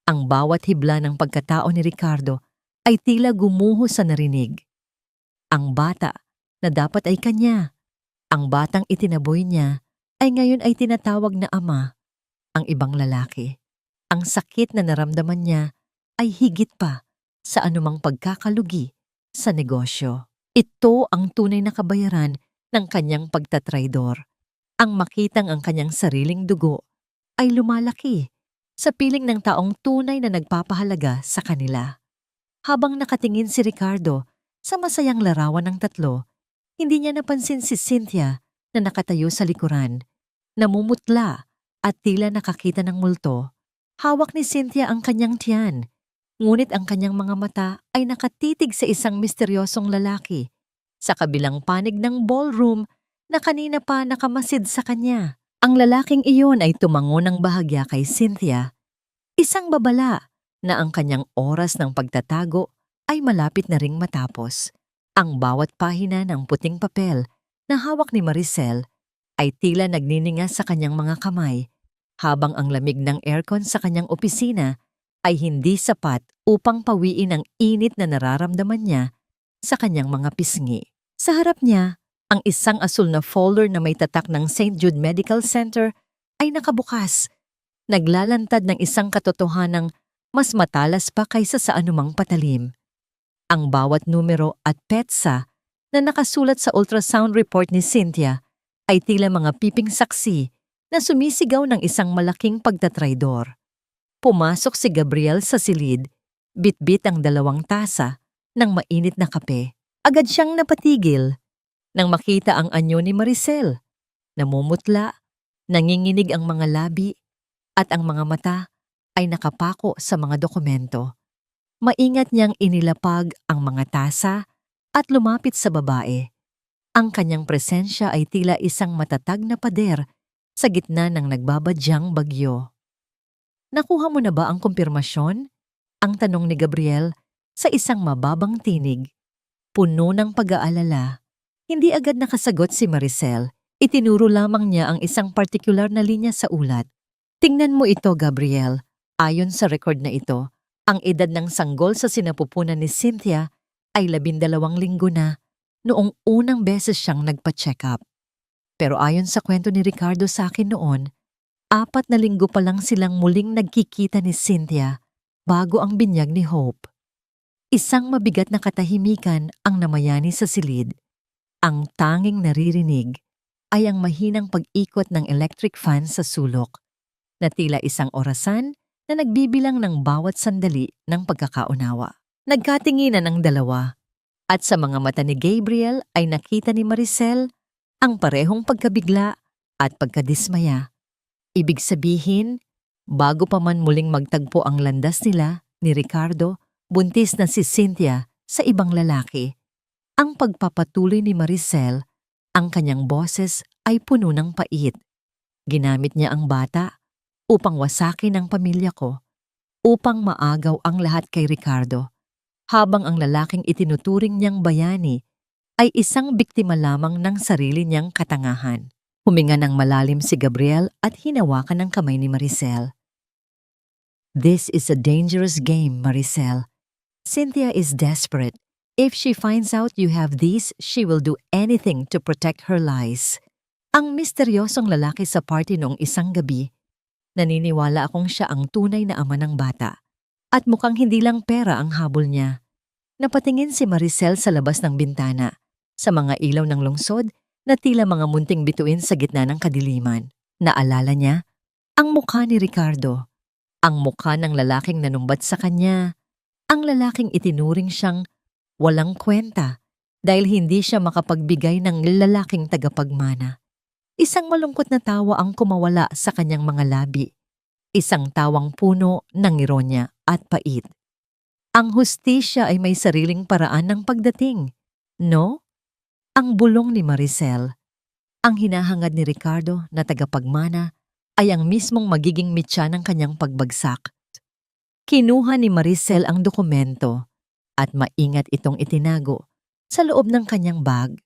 Ang bawat hibla ng pagkatao ni Ricardo ay tila gumuho sa narinig. Ang bata na dapat ay kanya, ang batang itinaboy niya ay ngayon ay tinatawag na ama. Ang ibang lalaki, ang sakit na naramdaman niya ay higit pa sa anumang pagkakalugi sa negosyo. Ito ang tunay na kabayaran ng kanyang pagtatraidor. Ang makitang ang kanyang sariling dugo ay lumalaki sa piling ng taong tunay na nagpapahalaga sa kanila. Habang nakatingin si Ricardo sa masayang larawan ng tatlo, hindi niya napansin si Cynthia na nakatayo sa likuran, namumutla at tila nakakita ng multo. Hawak ni Cynthia ang kanyang tiyan, ngunit ang kanyang mga mata ay nakatitig sa isang misteryosong lalaki sa kabilang panig ng ballroom na kanina pa nakamasid sa kanya. Ang lalaking iyon ay tumango ng bahagya kay Cynthia, isang babala na ang kanyang oras ng pagtatago ay malapit na ring matapos. Ang bawat pahina ng puting papel na hawak ni Maricel ay tila nagnininga sa kanyang mga kamay, habang ang lamig ng aircon sa kanyang opisina ay hindi sapat upang pawiin ang init na nararamdaman niya sa kanyang mga pisngi. Sa harap niya, ang isang asul na folder na may tatak ng St. Jude Medical Center ay nakabukas, naglalantad ng isang katotohanang mas matalas pa kaysa sa anumang patalim. Ang bawat numero at petsa na nakasulat sa ultrasound report ni Cynthia ay tila mga piping saksi na sumisigaw ng isang malaking pagtatraidor. Pumasok si Gabriel sa silid, bitbit ang 2 tasa ng mainit na kape. Agad siyang napatigil nang makita ang anyo ni Maricel. Namumutla, nanginginig ang mga labi, at ang mga mata ay nakapako sa mga dokumento. Maingat niyang inilapag ang mga tasa at lumapit sa babae. Ang kanyang presensya ay tila isang matatag na pader sa gitna ng nagbabadyang bagyo. Nakuha mo na ba ang kumpirmasyon? Ang tanong ni Gabriel sa isang mababang tinig. Puno ng pag-aalala, hindi agad nakasagot si Maricel. Itinuro lamang niya ang isang partikular na linya sa ulat. Tingnan mo ito, Gabriel. Ayon sa record na ito, ang edad ng sanggol sa sinapupunan ni Cynthia ay 12 linggo na noong unang beses siyang nagpa-check up. Pero ayon sa kwento ni Ricardo sa akin noon, 4 na linggo pa lang silang muling nagkikita ni Cynthia bago ang binyag ni Hope. Isang mabigat na katahimikan ang namayani sa silid. Ang tanging naririnig ay ang mahinang pag-ikot ng electric fan sa sulok, na tila isang orasan na nagbibilang ng bawat sandali ng pagkakaunawa. Nagkatinginan ang dalawa, at sa mga mata ni Gabriel ay nakita ni Maricel ang parehong pagkabigla at pagkadismaya. Ibig sabihin, bago pa man muling magtagpo ang landas nila ni Ricardo, buntis na si Cynthia sa ibang lalaki. Ang pagpapatuloy ni Maricel, ang kanyang boses ay puno ng pait. Ginamit niya ang bata upang wasakin ang pamilya ko, upang maagaw ang lahat kay Ricardo, habang ang lalaking itinuturing niyang bayani ay isang biktima lamang ng sarili niyang katangahan. Huminga ng malalim si Gabriel at hinawakan ang kamay ni Maricel. This is a dangerous game, Maricel. Cynthia is desperate. If she finds out you have these, she will do anything to protect her lies. Ang misteryosong lalaki sa party noong isang gabi, naniniwala akong siya ang tunay na ama ng bata. At mukhang hindi lang pera ang habol niya. Napatingin si Maricel sa labas ng bintana, sa mga ilaw ng lungsod na tila mga munting bituin sa gitna ng kadiliman. Naalala niya ang mukha ni Ricardo, ang mukha ng lalaking nanumbat sa kanya, ang lalaking itinuring siyang walang kwenta dahil hindi siya makapagbigay ng lalaking tagapagmana. Isang malungkot na tawa ang kumawala sa kanyang mga labi. Isang tawang puno ng ironya at pait. Ang hustisya ay may sariling paraan ng pagdating, no? Ang bulong ni Maricel. Ang hinahangad ni Ricardo na tagapagmana ay ang mismong magiging mitya ng kanyang pagbagsak. Kinuha ni Maricel ang dokumento at maingat itong itinago sa loob ng kanyang bag.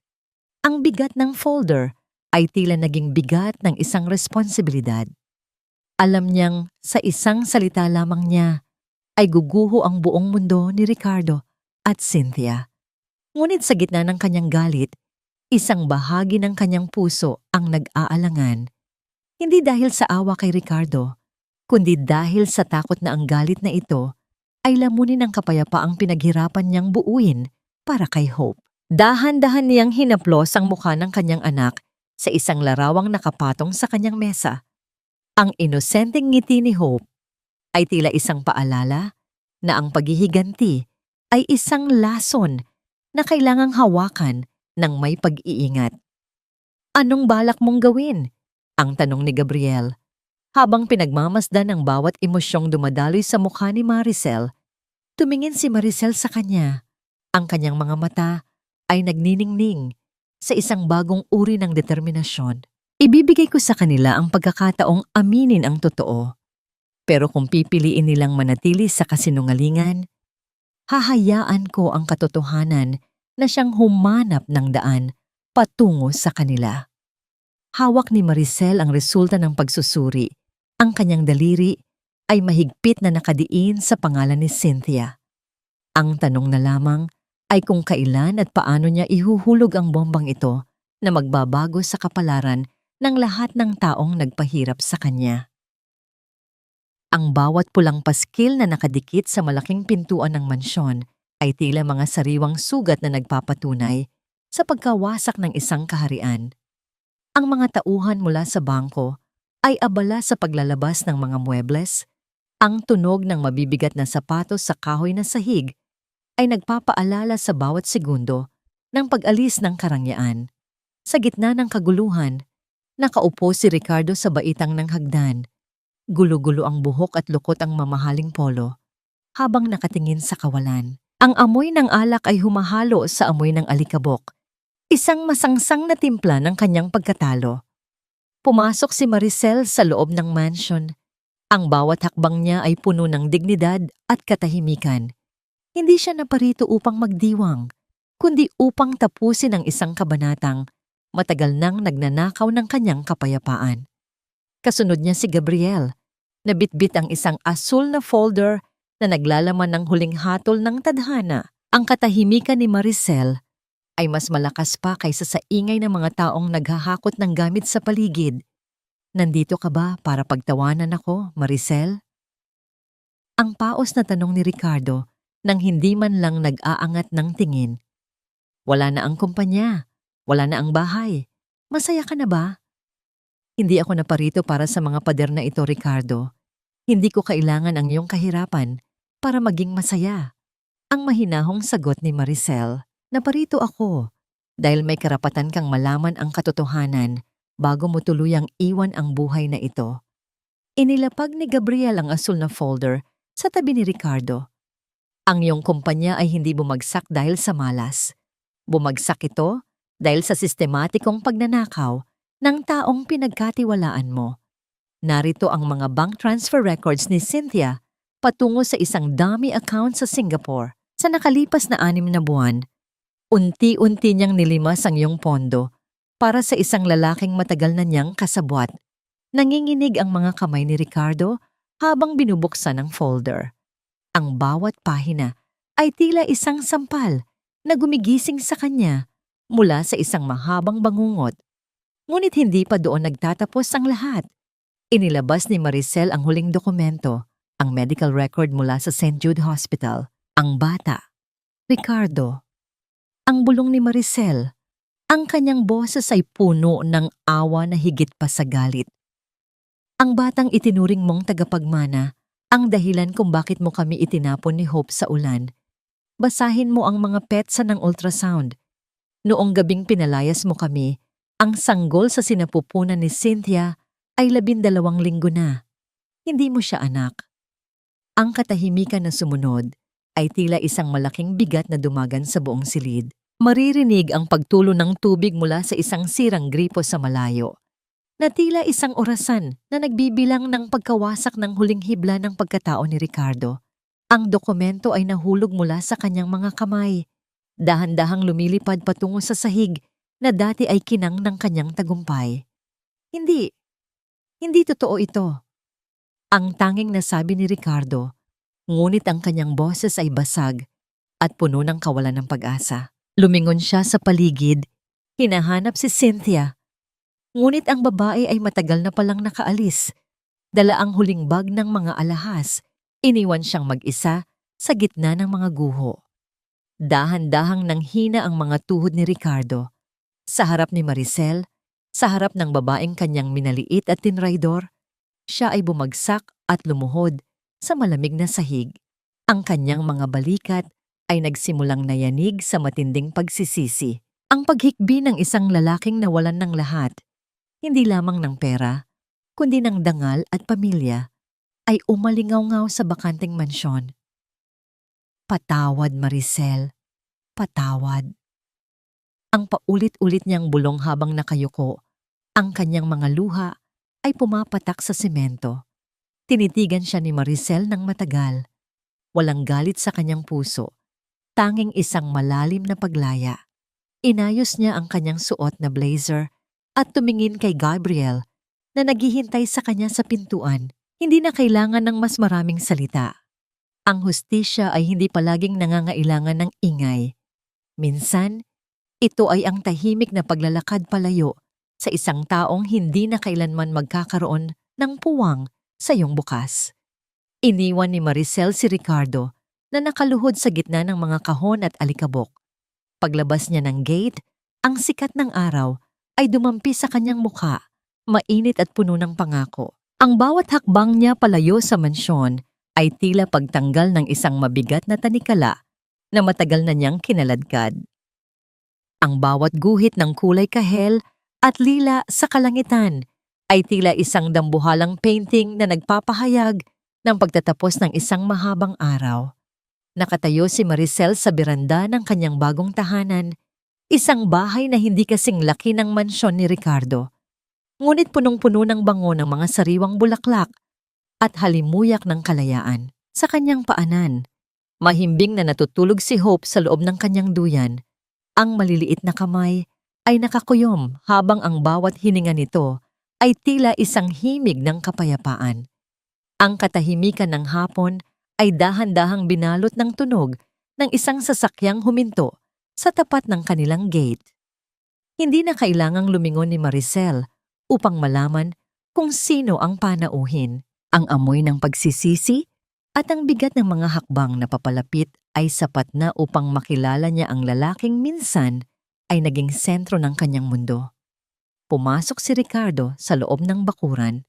Ang bigat ng folder ay tila naging bigat ng isang responsibilidad. Alam niyang sa isang salita lamang niya ay guguho ang buong mundo ni Ricardo at Cynthia. Ngunit sa gitna ng kanyang galit, isang bahagi ng kanyang puso ang nag-aalangan. Hindi dahil sa awa kay Ricardo, kundi dahil sa takot na ang galit na ito ay lamunin ng kapayapaang pinaghirapan niyang buuin para kay Hope. Dahan-dahan niyang hinaplos ang mukha ng kanyang anak sa isang larawang nakapatong sa kanyang mesa. Ang inosenteng ngiti ni Hope ay tila isang paalala na ang paghihiganti ay isang lason na kailangang hawakan ng may pag-iingat. Anong balak mong gawin? Ang tanong ni Gabriel. Habang pinagmamasdan ng bawat emosyong dumadaloy sa mukha ni Maricel, tumingin si Maricel sa kanya. Ang kanyang mga mata ay nagniningning sa isang bagong uri ng determinasyon. Ibibigay ko sa kanila ang pagkakataong aminin ang totoo. Pero kung pipiliin nilang manatili sa kasinungalingan, hahayaan ko ang katotohanan na siyang humanap ng daan patungo sa kanila. Hawak ni Maricel ang resulta ng pagsusuri. Ang kanyang daliri ay mahigpit na nakadiin sa pangalan ni Cynthia. Ang tanong na lamang ay kung kailan at paano niya ihuhulog ang bombang ito na magbabago sa kapalaran ng lahat ng taong nagpahirap sa kanya. Ang bawat pulang paskil na nakadikit sa malaking pintuan ng mansyon ay tila mga sariwang sugat na nagpapatunay sa pagkawasak ng isang kaharian. Ang mga tauhan mula sa bangko ay abala sa paglalabas ng mga muebles. Ang tunog ng mabibigat na sapatos sa kahoy na sahig ay nagpapaalala sa bawat segundo ng pag-alis ng karangyaan. Sa gitna ng kaguluhan, nakaupo si Ricardo sa baitang ng hagdan. Gulo-gulo ang buhok at lukot ang mamahaling polo habang nakatingin sa kawalan. Ang amoy ng alak ay humahalo sa amoy ng alikabok, isang masangsang na timpla ng kanyang pagkatalo. Pumasok si Maricel sa loob ng mansion. Ang bawat hakbang niya ay puno ng dignidad at katahimikan. Hindi siya naparito upang magdiwang, kundi upang tapusin ang isang kabanatang matagal nang nagnanakaw ng kanyang kapayapaan. Kasunod niya si Gabriel, na bitbit ang isang asul na folder na naglalaman ng huling hatol ng tadhana. Ang katahimikan ni Maricel ay mas malakas pa kaysa sa ingay ng mga taong naghahakot ng gamit sa paligid. Nandito ka ba para pagtawanan ako, Maricel? Ang paos na tanong ni Ricardo nang hindi man lang nag-aangat ng tingin. Wala na ang kumpanya, wala na ang bahay. Masaya ka na ba? Hindi ako naparito para sa mga pader na ito, Ricardo. Hindi ko kailangan ang iyong kahirapan para maging masaya. Ang mahinahong sagot ni Maricel. Naparito ako dahil may karapatan kang malaman ang katotohanan bago mo tuluyang iwan ang buhay na ito. Inilapag ni Gabriel ang asul na folder sa tabi ni Ricardo. Ang iyong kumpanya ay hindi bumagsak dahil sa malas. Bumagsak ito dahil sa sistematikong pagnanakaw ng taong pinagkatiwalaan mo. Narito ang mga bank transfer records ni Cynthia patungo sa isang dummy account sa Singapore. Sa nakalipas na 6 na buwan, unti-unti niyang nilimas ang iyong pondo para sa isang lalaking matagal na niyang kasabwat. Nanginginig ang mga kamay ni Ricardo habang binubuksan ang folder. Ang bawat pahina ay tila isang sampal na gumigising sa kanya mula sa isang mahabang bangungot. Ngunit hindi pa doon nagtatapos ang lahat. Inilabas ni Maricel ang huling dokumento, ang medical record mula sa St. Jude Hospital. Ang bata, Ricardo. Ang bulong ni Maricel, ang kanyang boses ay puno ng awa na higit pa sa galit. Ang batang itinuring mong tagapagmana, ang dahilan kung bakit mo kami itinapon ni Hope sa ulan. Basahin mo ang mga petsa ng ultrasound. Noong gabing pinalayas mo kami, ang sanggol sa sinapupunan ni Cynthia ay 12 linggo na. Hindi mo siya anak. Ang katahimikan na sumunod ay tila isang malaking bigat na dumagan sa buong silid. Maririnig ang pagtulo ng tubig mula sa isang sirang gripo sa malayo, na tila isang orasan na nagbibilang ng pagkawasak ng huling hibla ng pagkatao ni Ricardo. Ang dokumento ay nahulog mula sa kanyang mga kamay, dahan-dahang lumilipad patungo sa sahig na dati ay kinang ng kanyang tagumpay. Hindi totoo ito. Ang tanging nasabi ni Ricardo, ngunit ang kanyang boses ay basag at puno ng kawalan ng pag-asa. Lumingon siya sa paligid, hinahanap si Cynthia. Ngunit ang babae ay matagal na palang nakaalis. Dala ang huling bag ng mga alahas. Iniwan siyang mag-isa sa gitna ng mga guho. Dahan-dahang nanghina ang mga tuhod ni Ricardo. Sa harap ni Maricel, sa harap ng babaeng kanyang minaliit at tinraidor, siya ay bumagsak at lumuhod sa malamig na sahig. Ang kanyang mga balikat ay nagsimulang nayanig sa matinding pagsisisi. Ang paghikbi ng isang lalaking nawalan ng lahat, hindi lamang ng pera, kundi ng dangal at pamilya, ay umalingaw-ngaw sa bakanteng mansyon. Patawad, Maricel. Patawad. Ang paulit-ulit niyang bulong habang nakayuko, ang kanyang mga luha ay pumapatak sa semento. Tinitigan siya ni Maricel ng matagal. Walang galit sa kanyang puso, tanging isang malalim na paglaya. Inayos niya ang kanyang suot na blazer at tumingin kay Gabriel na naghihintay sa kanya sa pintuan. Hindi na kailangan ng mas maraming salita. Ang hustisya ay hindi palaging nangangailangan ng ingay. Minsan, ito ay ang tahimik na paglalakad palayo sa isang taong hindi na kailanman magkakaroon ng puwang sa iyong bukas. Iniwan ni Maricel si Ricardo na nakaluhod sa gitna ng mga kahon at alikabok. Paglabas niya ng gate, ang sikat ng araw ay dumampi sa kanyang mukha, mainit at puno ng pangako. Ang bawat hakbang niya palayo sa mansyon ay tila pagtanggal ng isang mabigat na tanikala na matagal na niyang kinaladkad. Ang bawat guhit ng kulay kahel at lila sa kalangitan ay tila isang dambuhalang painting na nagpapahayag ng pagtatapos ng isang mahabang araw. Nakatayo si Maricel sa beranda ng kanyang bagong tahanan, isang bahay na hindi kasing laki ng mansyon ni Ricardo. Ngunit punong-puno ng bango ng mga sariwang bulaklak at halimuyak ng kalayaan. Sa kanyang paanan, mahimbing na natutulog si Hope sa loob ng kanyang duyan. Ang maliliit na kamay ay nakakuyom habang ang bawat hininga nito ay tila isang himig ng kapayapaan. Ang katahimikan ng hapon ay dahan-dahang binalot ng tunog ng isang sasakyang huminto sa tapat ng kanilang gate. Hindi na kailangang lumingon ni Maricel upang malaman kung sino ang panauhin. Ang amoy ng pagsisisi at ang bigat ng mga hakbang na papalapit ay sapat na upang makilala niya ang lalaking minsan ay naging sentro ng kanyang mundo. Pumasok si Ricardo sa loob ng bakuran.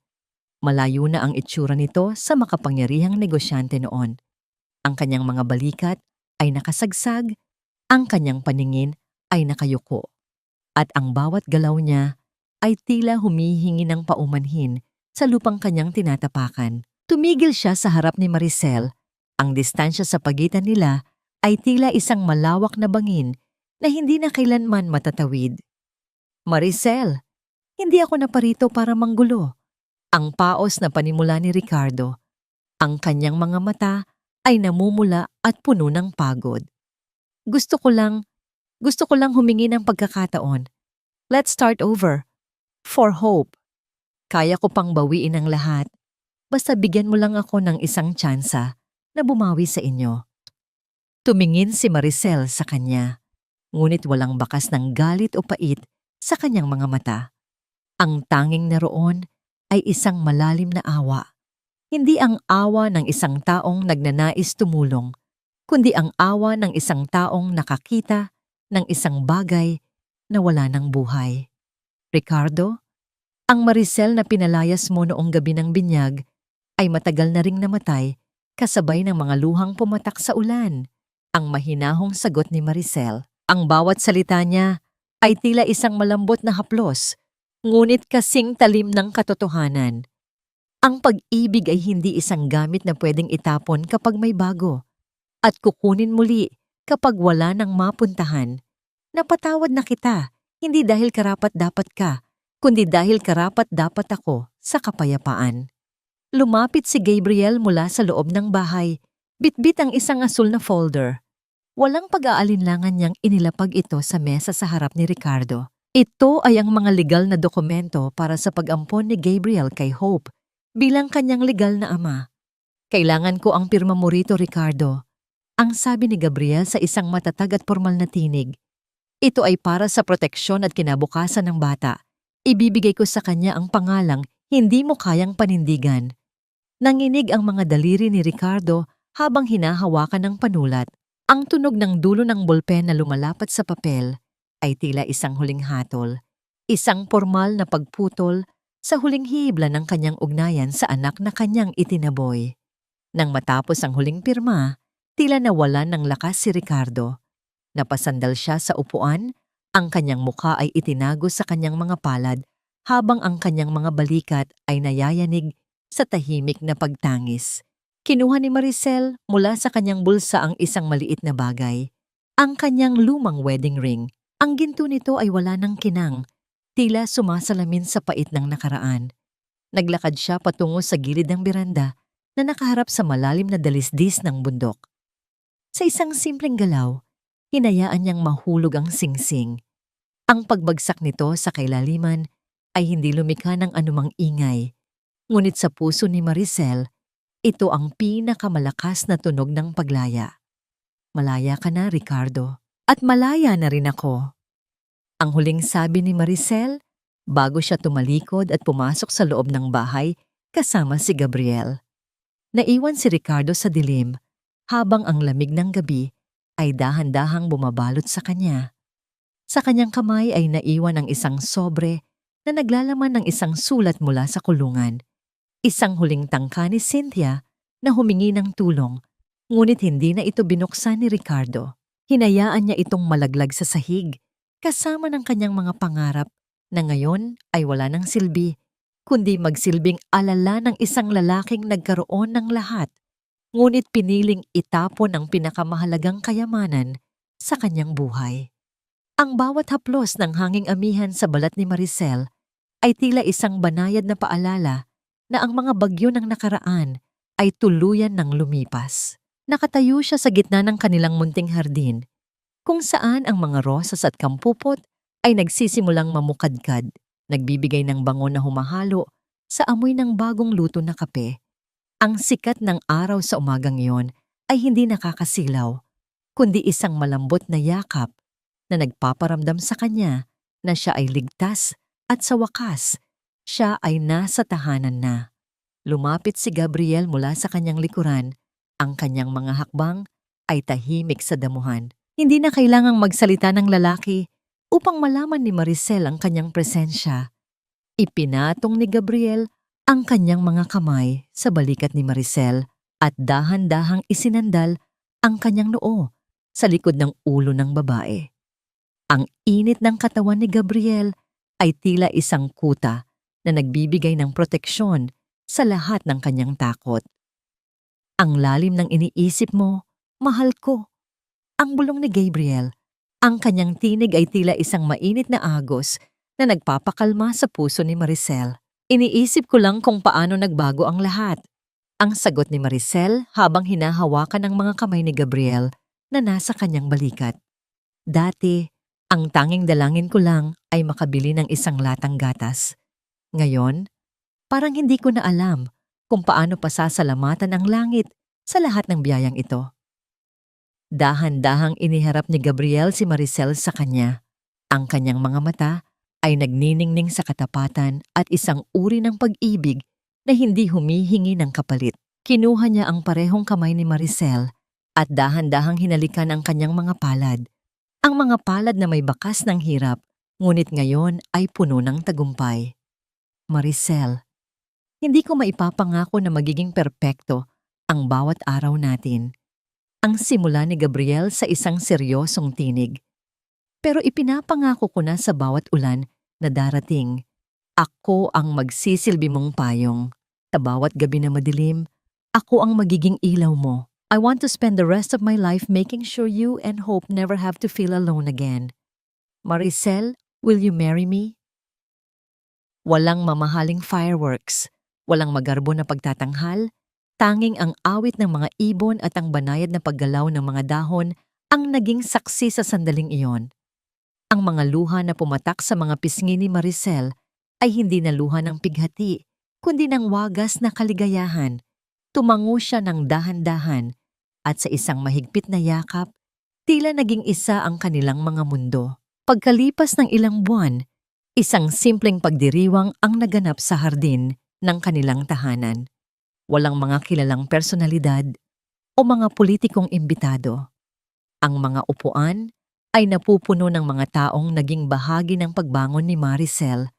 Malayo na ang itsura nito sa makapangyarihang negosyante noon. Ang kanyang mga balikat ay nakasagsag, ang kanyang paningin ay nakayuko, at ang bawat galaw niya ay tila humihingi ng paumanhin sa lupang kanyang tinatapakan. Tumigil siya sa harap ni Maricel. Ang distansya sa pagitan nila ay tila isang malawak na bangin na hindi na kailanman matatawid. Maricel, hindi ako naparito para manggulo. Ang paos na panimula ni Ricardo. Ang kanyang mga mata ay namumula at puno ng pagod. Gusto ko lang humingi ng pagkakataon. Let's start over. For Hope. Kaya ko pang bawiin ang lahat. Basta bigyan mo lang ako ng isang tsansa na bumawi sa inyo. Tumingin si Maricel sa kanya, ngunit walang bakas ng galit o pait sa kanyang mga mata. Ang tanging naroon ay isang malalim na awa. Hindi ang awa ng isang taong nagnanais tumulong, kundi ang awa ng isang taong nakakita ng isang bagay na wala ng buhay. Ricardo, ang Maricel na pinalayas mo noong gabi ng binyag ay matagal na ring namatay kasabay ng mga luhang pumatak sa ulan. Ang mahinahong sagot ni Maricel. Ang bawat salita niya ay tila isang malambot na haplos, ngunit kasing talim ng katotohanan. Ang pag-ibig ay hindi isang gamit na pwedeng itapon kapag may bago, at kukunin muli kapag wala nang mapuntahan. Napatawad na kita, hindi dahil karapat-dapat ka, kundi dahil karapat-dapat ako sa kapayapaan. Lumapit si Gabriel mula sa loob ng bahay, bitbit ang isang asul na folder. Walang pag-aalinlangan niyang inilapag ito sa mesa sa harap ni Ricardo. Ito ay ang mga legal na dokumento para sa pag-ampon ni Gabriel kay Hope bilang kanyang legal na ama. Kailangan ko ang pirma mo rito, Ricardo, ang sabi ni Gabriel sa isang matatag at formal na tinig. Ito ay para sa proteksyon at kinabukasan ng bata. Ibibigay ko sa kanya ang pangalang hindi mo kayang panindigan. Nanginig ang mga daliri ni Ricardo habang hinahawakan ng panulat. Ang tunog ng dulo ng bolpen na lumalapat sa papel ay tila isang huling hatol, isang formal na pagputol sa huling hibla ng kanyang ugnayan sa anak na kanyang itinaboy. Nang matapos ang huling pirma, tila nawalan ng lakas si Ricardo. Napasandal siya sa upuan, ang kanyang muka ay itinago sa kanyang mga palad habang ang kanyang mga balikat ay nayayanig sa tahimik na pagtangis. Kinuha ni Maricel mula sa kanyang bulsa ang isang maliit na bagay, ang kanyang lumang wedding ring. Ang ginto nito ay wala ng kinang, tila sumasalamin sa pait ng nakaraan. Naglakad siya patungo sa gilid ng beranda na nakaharap sa malalim na dalisdis ng bundok. Sa isang simpleng galaw, hinayaan niyang mahulog ang singsing. Ang pagbagsak nito sa kailaliman ay hindi lumikha ng anumang ingay, ngunit sa puso ni Maricel, ito ang pinakamalakas na tunog ng paglaya. Malaya ka na, Ricardo, at malaya na rin ako. Ang huling sabi ni Maricel bago siya tumalikod at pumasok sa loob ng bahay kasama si Gabriel. Naiwan si Ricardo sa dilim habang ang lamig ng gabi ay dahan-dahang bumabalot sa kanya. Sa kanyang kamay ay naiwan ang isang sobre na naglalaman ng isang sulat mula sa kulungan. Isang huling tangka ni Cynthia na humingi ng tulong, ngunit hindi na ito binuksan ni Ricardo. Hinayaan niya itong malaglag sa sahig, kasama ng kanyang mga pangarap na ngayon ay wala ng silbi, kundi magsilbing alala ng isang lalaking nagkaroon ng lahat, ngunit piniling itapon ang pinakamahalagang kayamanan sa kanyang buhay. Ang bawat haplos ng hanging amihan sa balat ni Maricel ay tila isang banayad na paalala na ang mga bagyo ng nakaraan ay tuluyan ng lumipas. Nakatayo siya sa gitna ng kanilang munting hardin, kung saan ang mga rosas at kampupot ay nagsisimulang mamukadkad, nagbibigay ng bango na humahalo sa amoy ng bagong luto na kape. Ang sikat ng araw sa umagang iyon ay hindi nakakasilaw, kundi isang malambot na yakap na nagpaparamdam sa kanya na siya ay ligtas at sa wakas, siya ay nasa tahanan na. Lumapit si Gabriel mula sa kanyang likuran. Ang kanyang mga hakbang ay tahimik sa damuhan. Hindi na kailangang magsalita ng lalaki upang malaman ni Maricel ang kanyang presensya. Ipinatong ni Gabriel ang kanyang mga kamay sa balikat ni Maricel at dahan-dahang isinandal ang kanyang noo sa likod ng ulo ng babae. Ang init ng katawan ni Gabriel ay tila isang kuta na nagbibigay ng proteksyon sa lahat ng kanyang takot. Ang lalim ng iniisip mo, mahal ko. Ang bulong ni Gabriel, ang kanyang tinig ay tila isang mainit na agos na nagpapakalma sa puso ni Maricel. Iniisip ko lang kung paano nagbago ang lahat. Ang sagot ni Maricel habang hinahawakan ang mga kamay ni Gabriel na nasa kanyang balikat. Dati, ang tanging dalangin ko lang ay makabili ng isang latang gatas. Ngayon, parang hindi ko na alam kung paano pasasalamatan ang langit sa lahat ng biyayang ito. Dahan-dahang iniharap ni Gabriel si Maricel sa kanya. Ang kanyang mga mata ay nagniningning sa katapatan at isang uri ng pag-ibig na hindi humihingi ng kapalit. Kinuha niya ang parehong kamay ni Maricel at dahan-dahang hinalikan ang kanyang mga palad. Ang mga palad na may bakas ng hirap, ngunit ngayon ay puno ng tagumpay. Maricel, hindi ko maipapangako na magiging perpekto ang bawat araw natin. Ang simula ni Gabriel sa isang seryosong tinig. Pero ipinapangako ko na sa bawat ulan na darating, ako ang magsisilbi mong payong. Sa bawat gabi na madilim, ako ang magiging ilaw mo. I want to spend the rest of my life making sure you and Hope never have to feel alone again. Maricel, will you marry me? Walang mamahaling fireworks, walang magarbo na pagtatanghal, tanging ang awit ng mga ibon at ang banayad na paggalaw ng mga dahon ang naging saksi sa sandaling iyon. Ang mga luha na pumatak sa mga pisngi ni Maricel ay hindi na luha ng pighati, kundi ng wagas na kaligayahan. Tumango siya ng dahan-dahan at sa isang mahigpit na yakap, tila naging isa ang kanilang mga mundo. Pagkalipas ng ilang buwan, isang simpleng pagdiriwang ang naganap sa hardin ng kanilang tahanan. Walang mga kilalang personalidad, o mga politikong imbitado. Ang mga upuan ay napupuno ng mga taong naging bahagi ng pagbangon ni Maricel,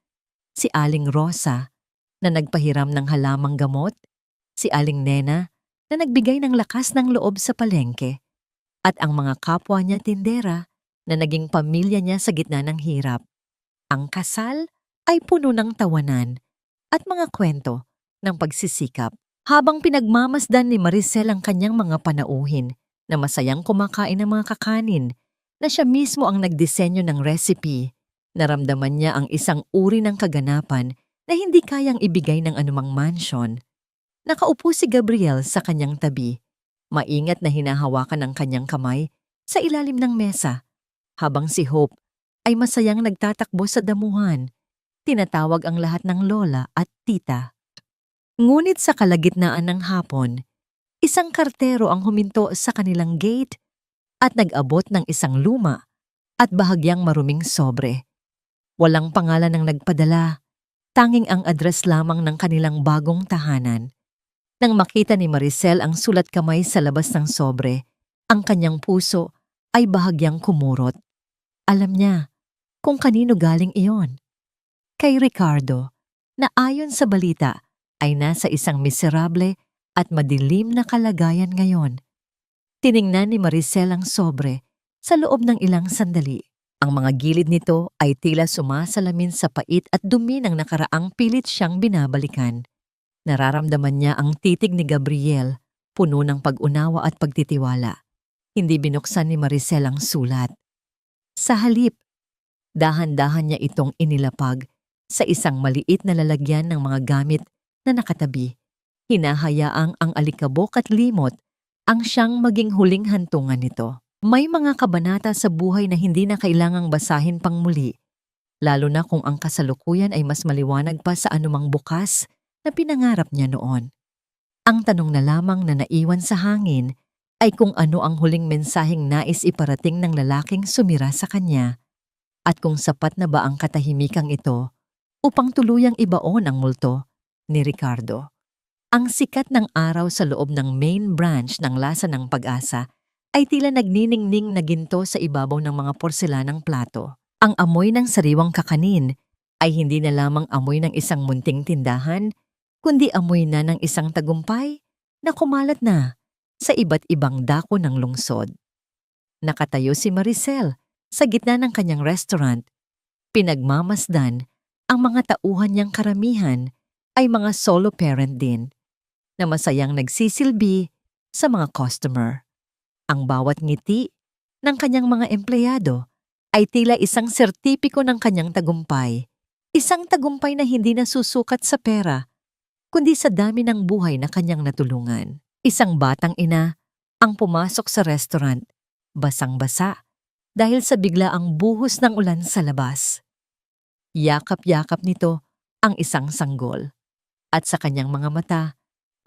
si Aling Rosa na nagpahiram ng halamang gamot, si Aling Nena na nagbigay ng lakas ng loob sa palengke, at ang mga kapwa niya tindera na naging pamilya niya sa gitna ng hirap. Ang kasal ay puno ng tawanan at mga kwento ng pagsisikap. Habang pinagmamasdan ni Maricel ang kanyang mga panauhin na masayang kumakain ng mga kakanin, na siya mismo ang nagdisenyo ng recipe, naramdaman niya ang isang uri ng kaganapan na hindi kayang ibigay ng anumang mansyon. Nakaupo si Gabriel sa kanyang tabi, maingat na hinahawakan ang kanyang kamay sa ilalim ng mesa, habang si Hope ay masayang nagtatakbo sa damuhan. Tinatawag ang lahat ng lola at tita. Ngunit sa kalagitnaan ng hapon, isang kartero ang huminto sa kanilang gate at nag-abot ng isang luma at bahagyang maruming sobre. Walang pangalan ng nagpadala, tanging ang address lamang ng kanilang bagong tahanan. Nang makita ni Maricel ang sulat kamay sa labas ng sobre, ang kanyang puso ay bahagyang kumurot. Alam niya kung kanino galing iyon. Kay Ricardo, na ayon sa balita ay nasa isang miserable at madilim na kalagayan ngayon. Tiningnan ni Maricel ang sobre sa loob ng ilang sandali. Ang mga gilid nito ay tila sumasalamin sa pait at dumi ng nakaraang pilit siyang binabalikan. Nararamdaman niya ang titig ni Gabriel, puno ng pag-unawa at pagtitiwala. Hindi binuksan ni Maricel ang sulat. Sa halip, dahan-dahan niya itong inilapag sa isang maliit na lalagyan ng mga gamit na nakatabi. Hinahayaang ang alikabok at limot ang siyang maging huling hantungan nito. May mga kabanata sa buhay na hindi na kailangang basahin pang muli, lalo na kung ang kasalukuyan ay mas maliwanag pa sa anumang bukas na pinangarap niya noon. Ang tanong na lamang na naiwan sa hangin ay kung ano ang huling mensaheng nais iparating ng lalaking sumira sa kanya, at kung sapat na ba ang katahimikang ito upang tuluyang ibaon ang multo ni Ricardo. Ang sikat ng araw sa loob ng main branch ng Lasa ng Pag-asa ay tila nagniningning na ginto sa ibabaw ng mga porselanang plato. Ang amoy ng sariwang kakanin ay hindi na lamang amoy ng isang munting tindahan, kundi amoy na ng isang tagumpay na kumalat na sa iba't ibang dako ng lungsod. Nakatayo si Maricel sa gitna ng kanyang restaurant. Pinagmamasdan ang mga tauhan niyang karamihan ay mga solo parent din, na masayang nagsisilbi sa mga customer. Ang bawat ngiti ng kanyang mga empleyado ay tila isang sertipiko ng kanyang tagumpay. Isang tagumpay na hindi nasusukat sa pera, kundi sa dami ng buhay na kanyang natulungan. Isang batang ina ang pumasok sa restaurant, basang-basa dahil sa biglaang buhos ng ulan sa labas. Yakap-yakap nito ang isang sanggol. At sa kanyang mga mata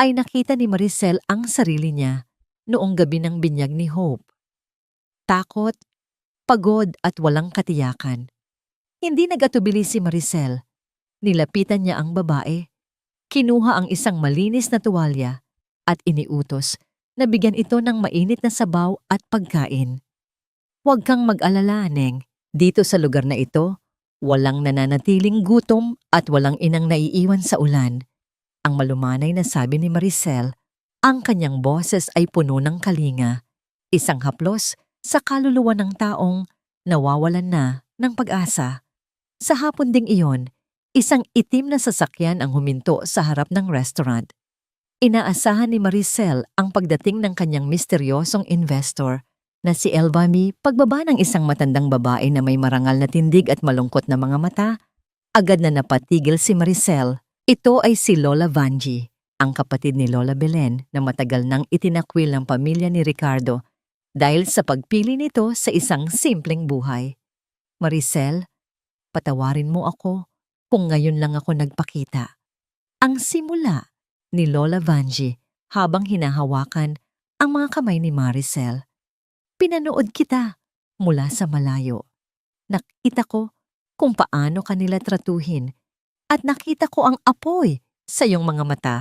ay nakita ni Maricel ang sarili niya noong gabi ng binyag ni Hope. Takot, pagod at walang katiyakan. Hindi nagatubili si Maricel. Nilapitan niya ang babae. Kinuha ang isang malinis na tuwalya at iniutos na bigyan ito ng mainit na sabaw at pagkain. Huwag kang mag-alala, Neng. Dito sa lugar na ito, walang nananatiling gutom at walang inang naiiwan sa ulan. Ang malumanay na sabi ni Maricel, ang kanyang boses ay puno ng kalinga, isang haplos sa kaluluwa ng taong nawawalan na ng pag-asa. Sa hapon ding iyon, isang itim na sasakyan ang huminto sa harap ng restaurant. Inaasahan ni Maricel ang pagdating ng kanyang misteryosong investor na si Elvamy. Pagbaba ng isang matandang babae na may marangal na tindig at malungkot na mga mata, agad na napatigil si Maricel. Ito ay si Lola Vangie, ang kapatid ni Lola Belen na matagal nang itinakwil ng pamilya ni Ricardo dahil sa pagpili nito sa isang simpleng buhay. Maricel, patawarin mo ako kung ngayon lang ako nagpakita. Ang simula ni Lola Vangie habang hinahawakan ang mga kamay ni Maricel. Pinanood kita mula sa malayo. Nakita ko kung paano kanila tratuhin at nakita ko ang apoy sa iyong mga mata.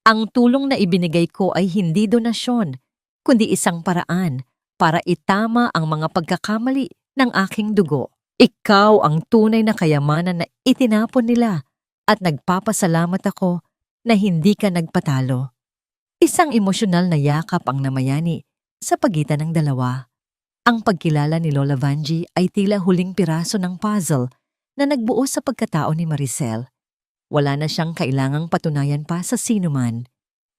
Ang tulong na ibinigay ko ay hindi donasyon, kundi isang paraan para itama ang mga pagkakamali ng aking dugo. Ikaw ang tunay na kayamanan na itinapon nila at nagpapasalamat ako na hindi ka nagpatalo. Isang emosyonal na yakap ang namayani sa pagitan ng dalawa. Ang pagkilala ni Lola Vanji ay tila huling piraso ng puzzle na nagbuo sa pagkatao ni Maricel. Wala na siyang kailangang patunayan pa sa sinuman.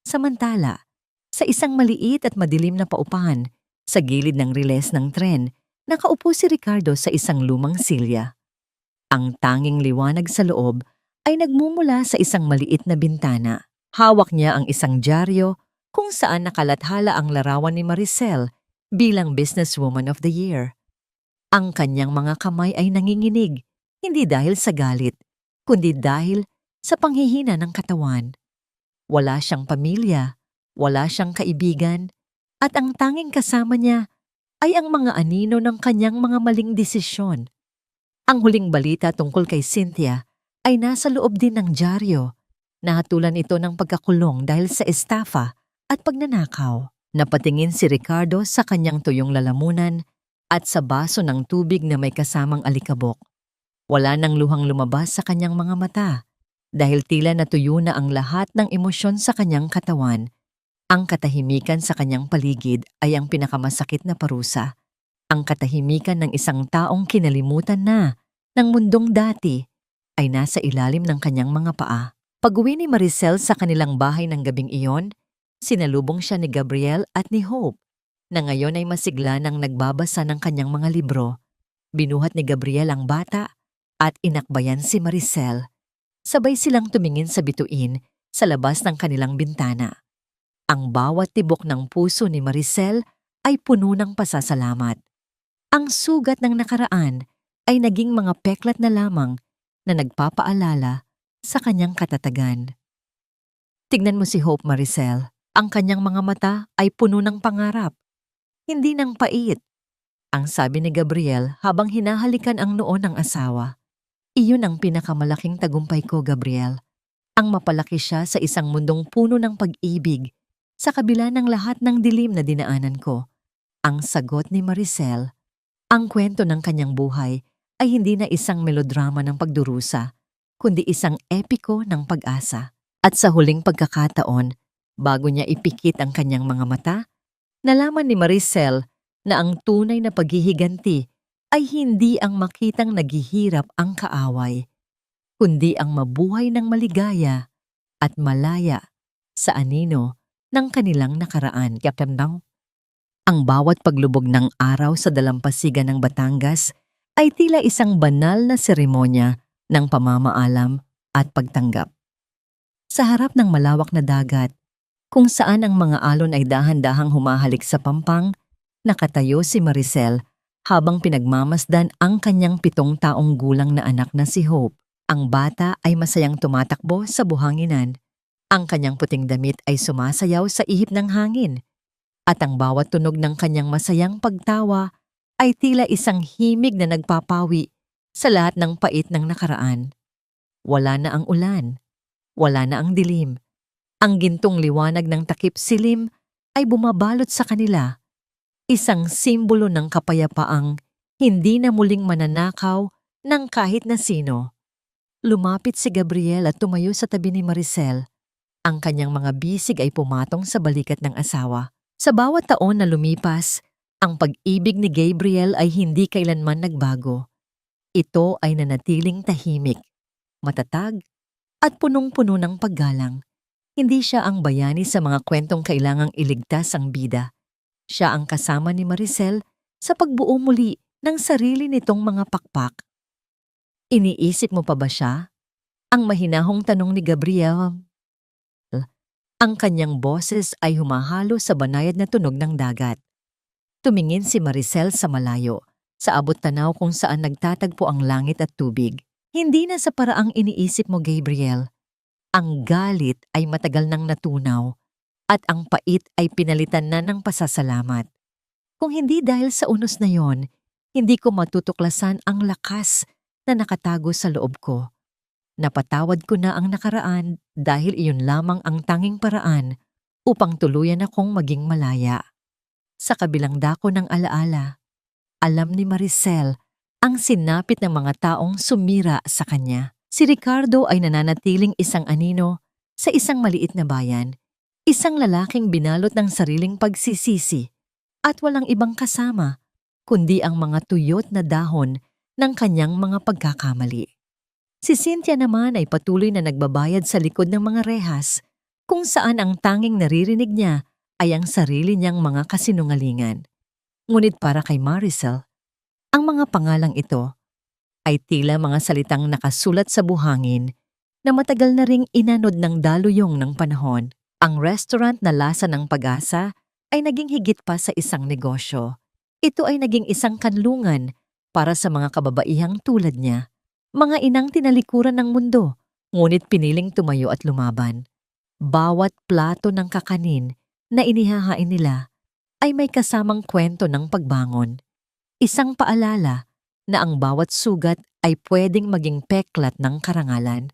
Samantala, sa isang maliit at madilim na paupahan, sa gilid ng riles ng tren, nakaupo si Ricardo sa isang lumang silya. Ang tanging liwanag sa loob ay nagmumula sa isang maliit na bintana. Hawak niya ang isang dyaryo kung saan nakalathala ang larawan ni Maricel bilang Businesswoman of the Year. Ang kanyang mga kamay ay nanginginig, hindi dahil sa galit, kundi dahil sa panghihina ng katawan. Wala siyang pamilya, wala siyang kaibigan, at ang tanging kasama niya ay ang mga anino ng kanyang mga maling desisyon. Ang huling balita tungkol kay Cynthia ay nasa loob din ng dyaryo. Nahatulan ito ng pagkakulong dahil sa estafa at pagnanakaw. Napatingin si Ricardo sa kanyang tuyong lalamunan at sa baso ng tubig na may kasamang alikabok. Wala nang luhang lumabas sa kanyang mga mata dahil tila natuyo na ang lahat ng emosyon sa kanyang katawan. Ang katahimikan sa kanyang paligid ay ang pinakamasakit na parusa. Ang katahimikan ng isang taong kinalimutan na ng mundong dati ay nasa ilalim ng kanyang mga paa. Pag-uwi ni Maricel sa kanilang bahay ng gabing iyon, sinalubong siya ni Gabriel at ni Hope, na ngayon ay masigla nang nagbabasa ng kanyang mga libro. Binuhat ni Gabriel ang bata at inakbayan si Maricel. Sabay silang tumingin sa bituin sa labas ng kanilang bintana. Ang bawat tibok ng puso ni Maricel ay puno ng pasasalamat. Ang sugat ng nakaraan ay naging mga peklat na lamang na nagpapaalala sa kanyang katatagan. Tignan mo si Hope, Maricel. Ang kanyang mga mata ay puno ng pangarap, hindi ng pait. Ang sabi ni Gabriel habang hinahalikan ang noo ng asawa. Iyon ang pinakamalaking tagumpay ko, Gabriel. Ang mapalaki siya sa isang mundong puno ng pag-ibig, sa kabila ng lahat ng dilim na dinaanan ko. Ang sagot ni Maricel, ang kwento ng kanyang buhay ay hindi na isang melodrama ng pagdurusa, kundi isang epiko ng pag-asa. At sa huling pagkakataon, bago niya ipikit ang kanyang mga mata, nalaman ni Maricel na ang tunay na paghihiganti ay hindi ang makitang naghihirap ang kaaway, kundi ang mabuhay ng maligaya at malaya sa anino ng kanilang nakaraan. Ang bawat paglubog ng araw sa dalampasigan ng Batangas ay tila isang banal na seremonya ng pamamaalam at pagtanggap. Sa harap ng malawak na dagat, kung saan ang mga alon ay dahan-dahang humahalik sa pampang, nakatayo si Maricel habang pinagmamasdan ang kanyang 7 taong gulang na anak na si Hope. Ang bata ay masayang tumatakbo sa buhanginan. Ang kanyang puting damit ay sumasayaw sa ihip ng hangin. At ang bawat tunog ng kanyang masayang pagtawa ay tila isang himig na nagpapawi sa lahat ng pait ng nakaraan. Wala na ang ulan. Wala na ang dilim. Ang gintong liwanag ng takip silim ay bumabalot sa kanila. Isang simbolo ng kapayapaang hindi na muling mananakaw ng kahit na sino. Lumapit si Gabriel at tumayo sa tabi ni Maricel. Ang kanyang mga bisig ay pumatong sa balikat ng asawa. Sa bawat taon na lumipas, ang pag-ibig ni Gabriel ay hindi kailanman nagbago. Ito ay nanatiling tahimik, matatag, at punong-puno ng paggalang. Hindi siya ang bayani sa mga kwentong kailangang iligtas ang bida. Siya ang kasama ni Maricel sa pagbuo muli ng sarili nitong mga pakpak. Iniisip mo pa ba siya? Ang mahinahong tanong ni Gabriel. Ang kanyang boses ay humahalo sa banayad na tunog ng dagat. Tumingin si Maricel sa malayo, sa abot tanaw kung saan nagtatagpo ang langit at tubig. Hindi na sa paraang iniisip mo, Gabriel. Ang galit ay matagal nang natunaw at ang pait ay pinalitan na ng pasasalamat. Kung hindi dahil sa unos na yon, hindi ko matutuklasan ang lakas na nakatago sa loob ko. Napatawad ko na ang nakaraan dahil iyon lamang ang tanging paraan upang tuluyan akong maging malaya. Sa kabilang dako ng alaala, alam ni Maricel ang sinapit ng mga taong sumira sa kanya. Si Ricardo ay nananatiling isang anino sa isang maliit na bayan, isang lalaking binalot ng sariling pagsisisi at walang ibang kasama kundi ang mga tuyot na dahon ng kanyang mga pagkakamali. Si Cynthia naman ay patuloy na nagbabayad sa likod ng mga rehas kung saan ang tanging naririnig niya ay ang sarili niyang mga kasinungalingan. Ngunit para kay Maricel, ang mga pangalang ito ay tila mga salitang nakasulat sa buhangin na matagal na ring inanod ng daluyong ng panahon. Ang restaurant na Lasa ng Pag-asa ay naging higit pa sa isang negosyo. Ito ay naging isang kanlungan para sa mga kababaihang tulad niya, mga inang tinalikuran ng mundo, ngunit piniling tumayo at lumaban. Bawat plato ng kakanin na inihahain nila ay may kasamang kwento ng pagbangon. Isang paalala na ang bawat sugat ay pwedeng maging peklat ng karangalan.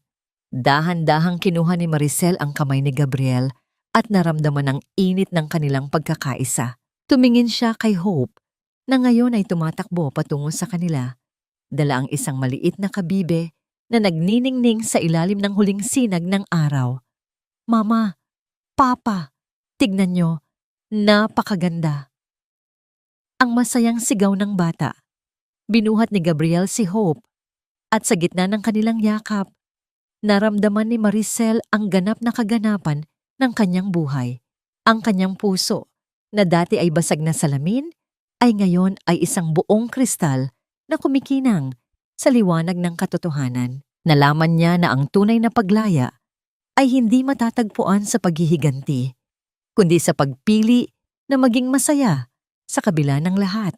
Dahan-dahang kinuha ni Maricel ang kamay ni Gabriel at naramdaman ang init ng kanilang pagkakaisa. Tumingin siya kay Hope na ngayon ay tumatakbo patungo sa kanila. Dala ang isang maliit na kabibe na nagniningning sa ilalim ng huling sinag ng araw. Mama, Papa, tignan nyo, napakaganda. Ang masayang sigaw ng bata. Binuhat ni Gabriel si Hope at sa gitna ng kanilang yakap, naramdaman ni Maricel ang ganap na kaganapan ng kanyang buhay. Ang kanyang puso, na dati ay basag na salamin, ay ngayon ay isang buong kristal na kumikinang sa liwanag ng katotohanan. Nalaman niya na ang tunay na paglaya ay hindi matatagpuan sa paghihiganti, kundi sa pagpili na maging masaya sa kabila ng lahat.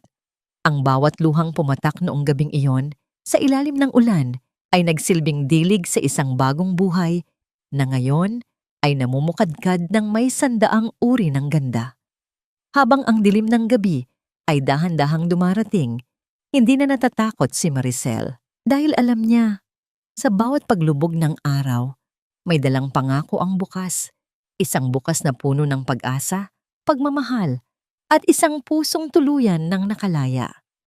Ang bawat luhang pumatak noong gabing iyon sa ilalim ng ulan ay nagsilbing dilig sa isang bagong buhay na ngayon ay namumukadkad ng may sandaang uri ng ganda. Habang ang dilim ng gabi ay dahan-dahang dumarating, hindi na natatakot si Maricel dahil alam niya, sa bawat paglubog ng araw, may dalang pangako ang bukas, isang bukas na puno ng pag-asa, pagmamahal, at isang pusong tuluyan ng nakalaya.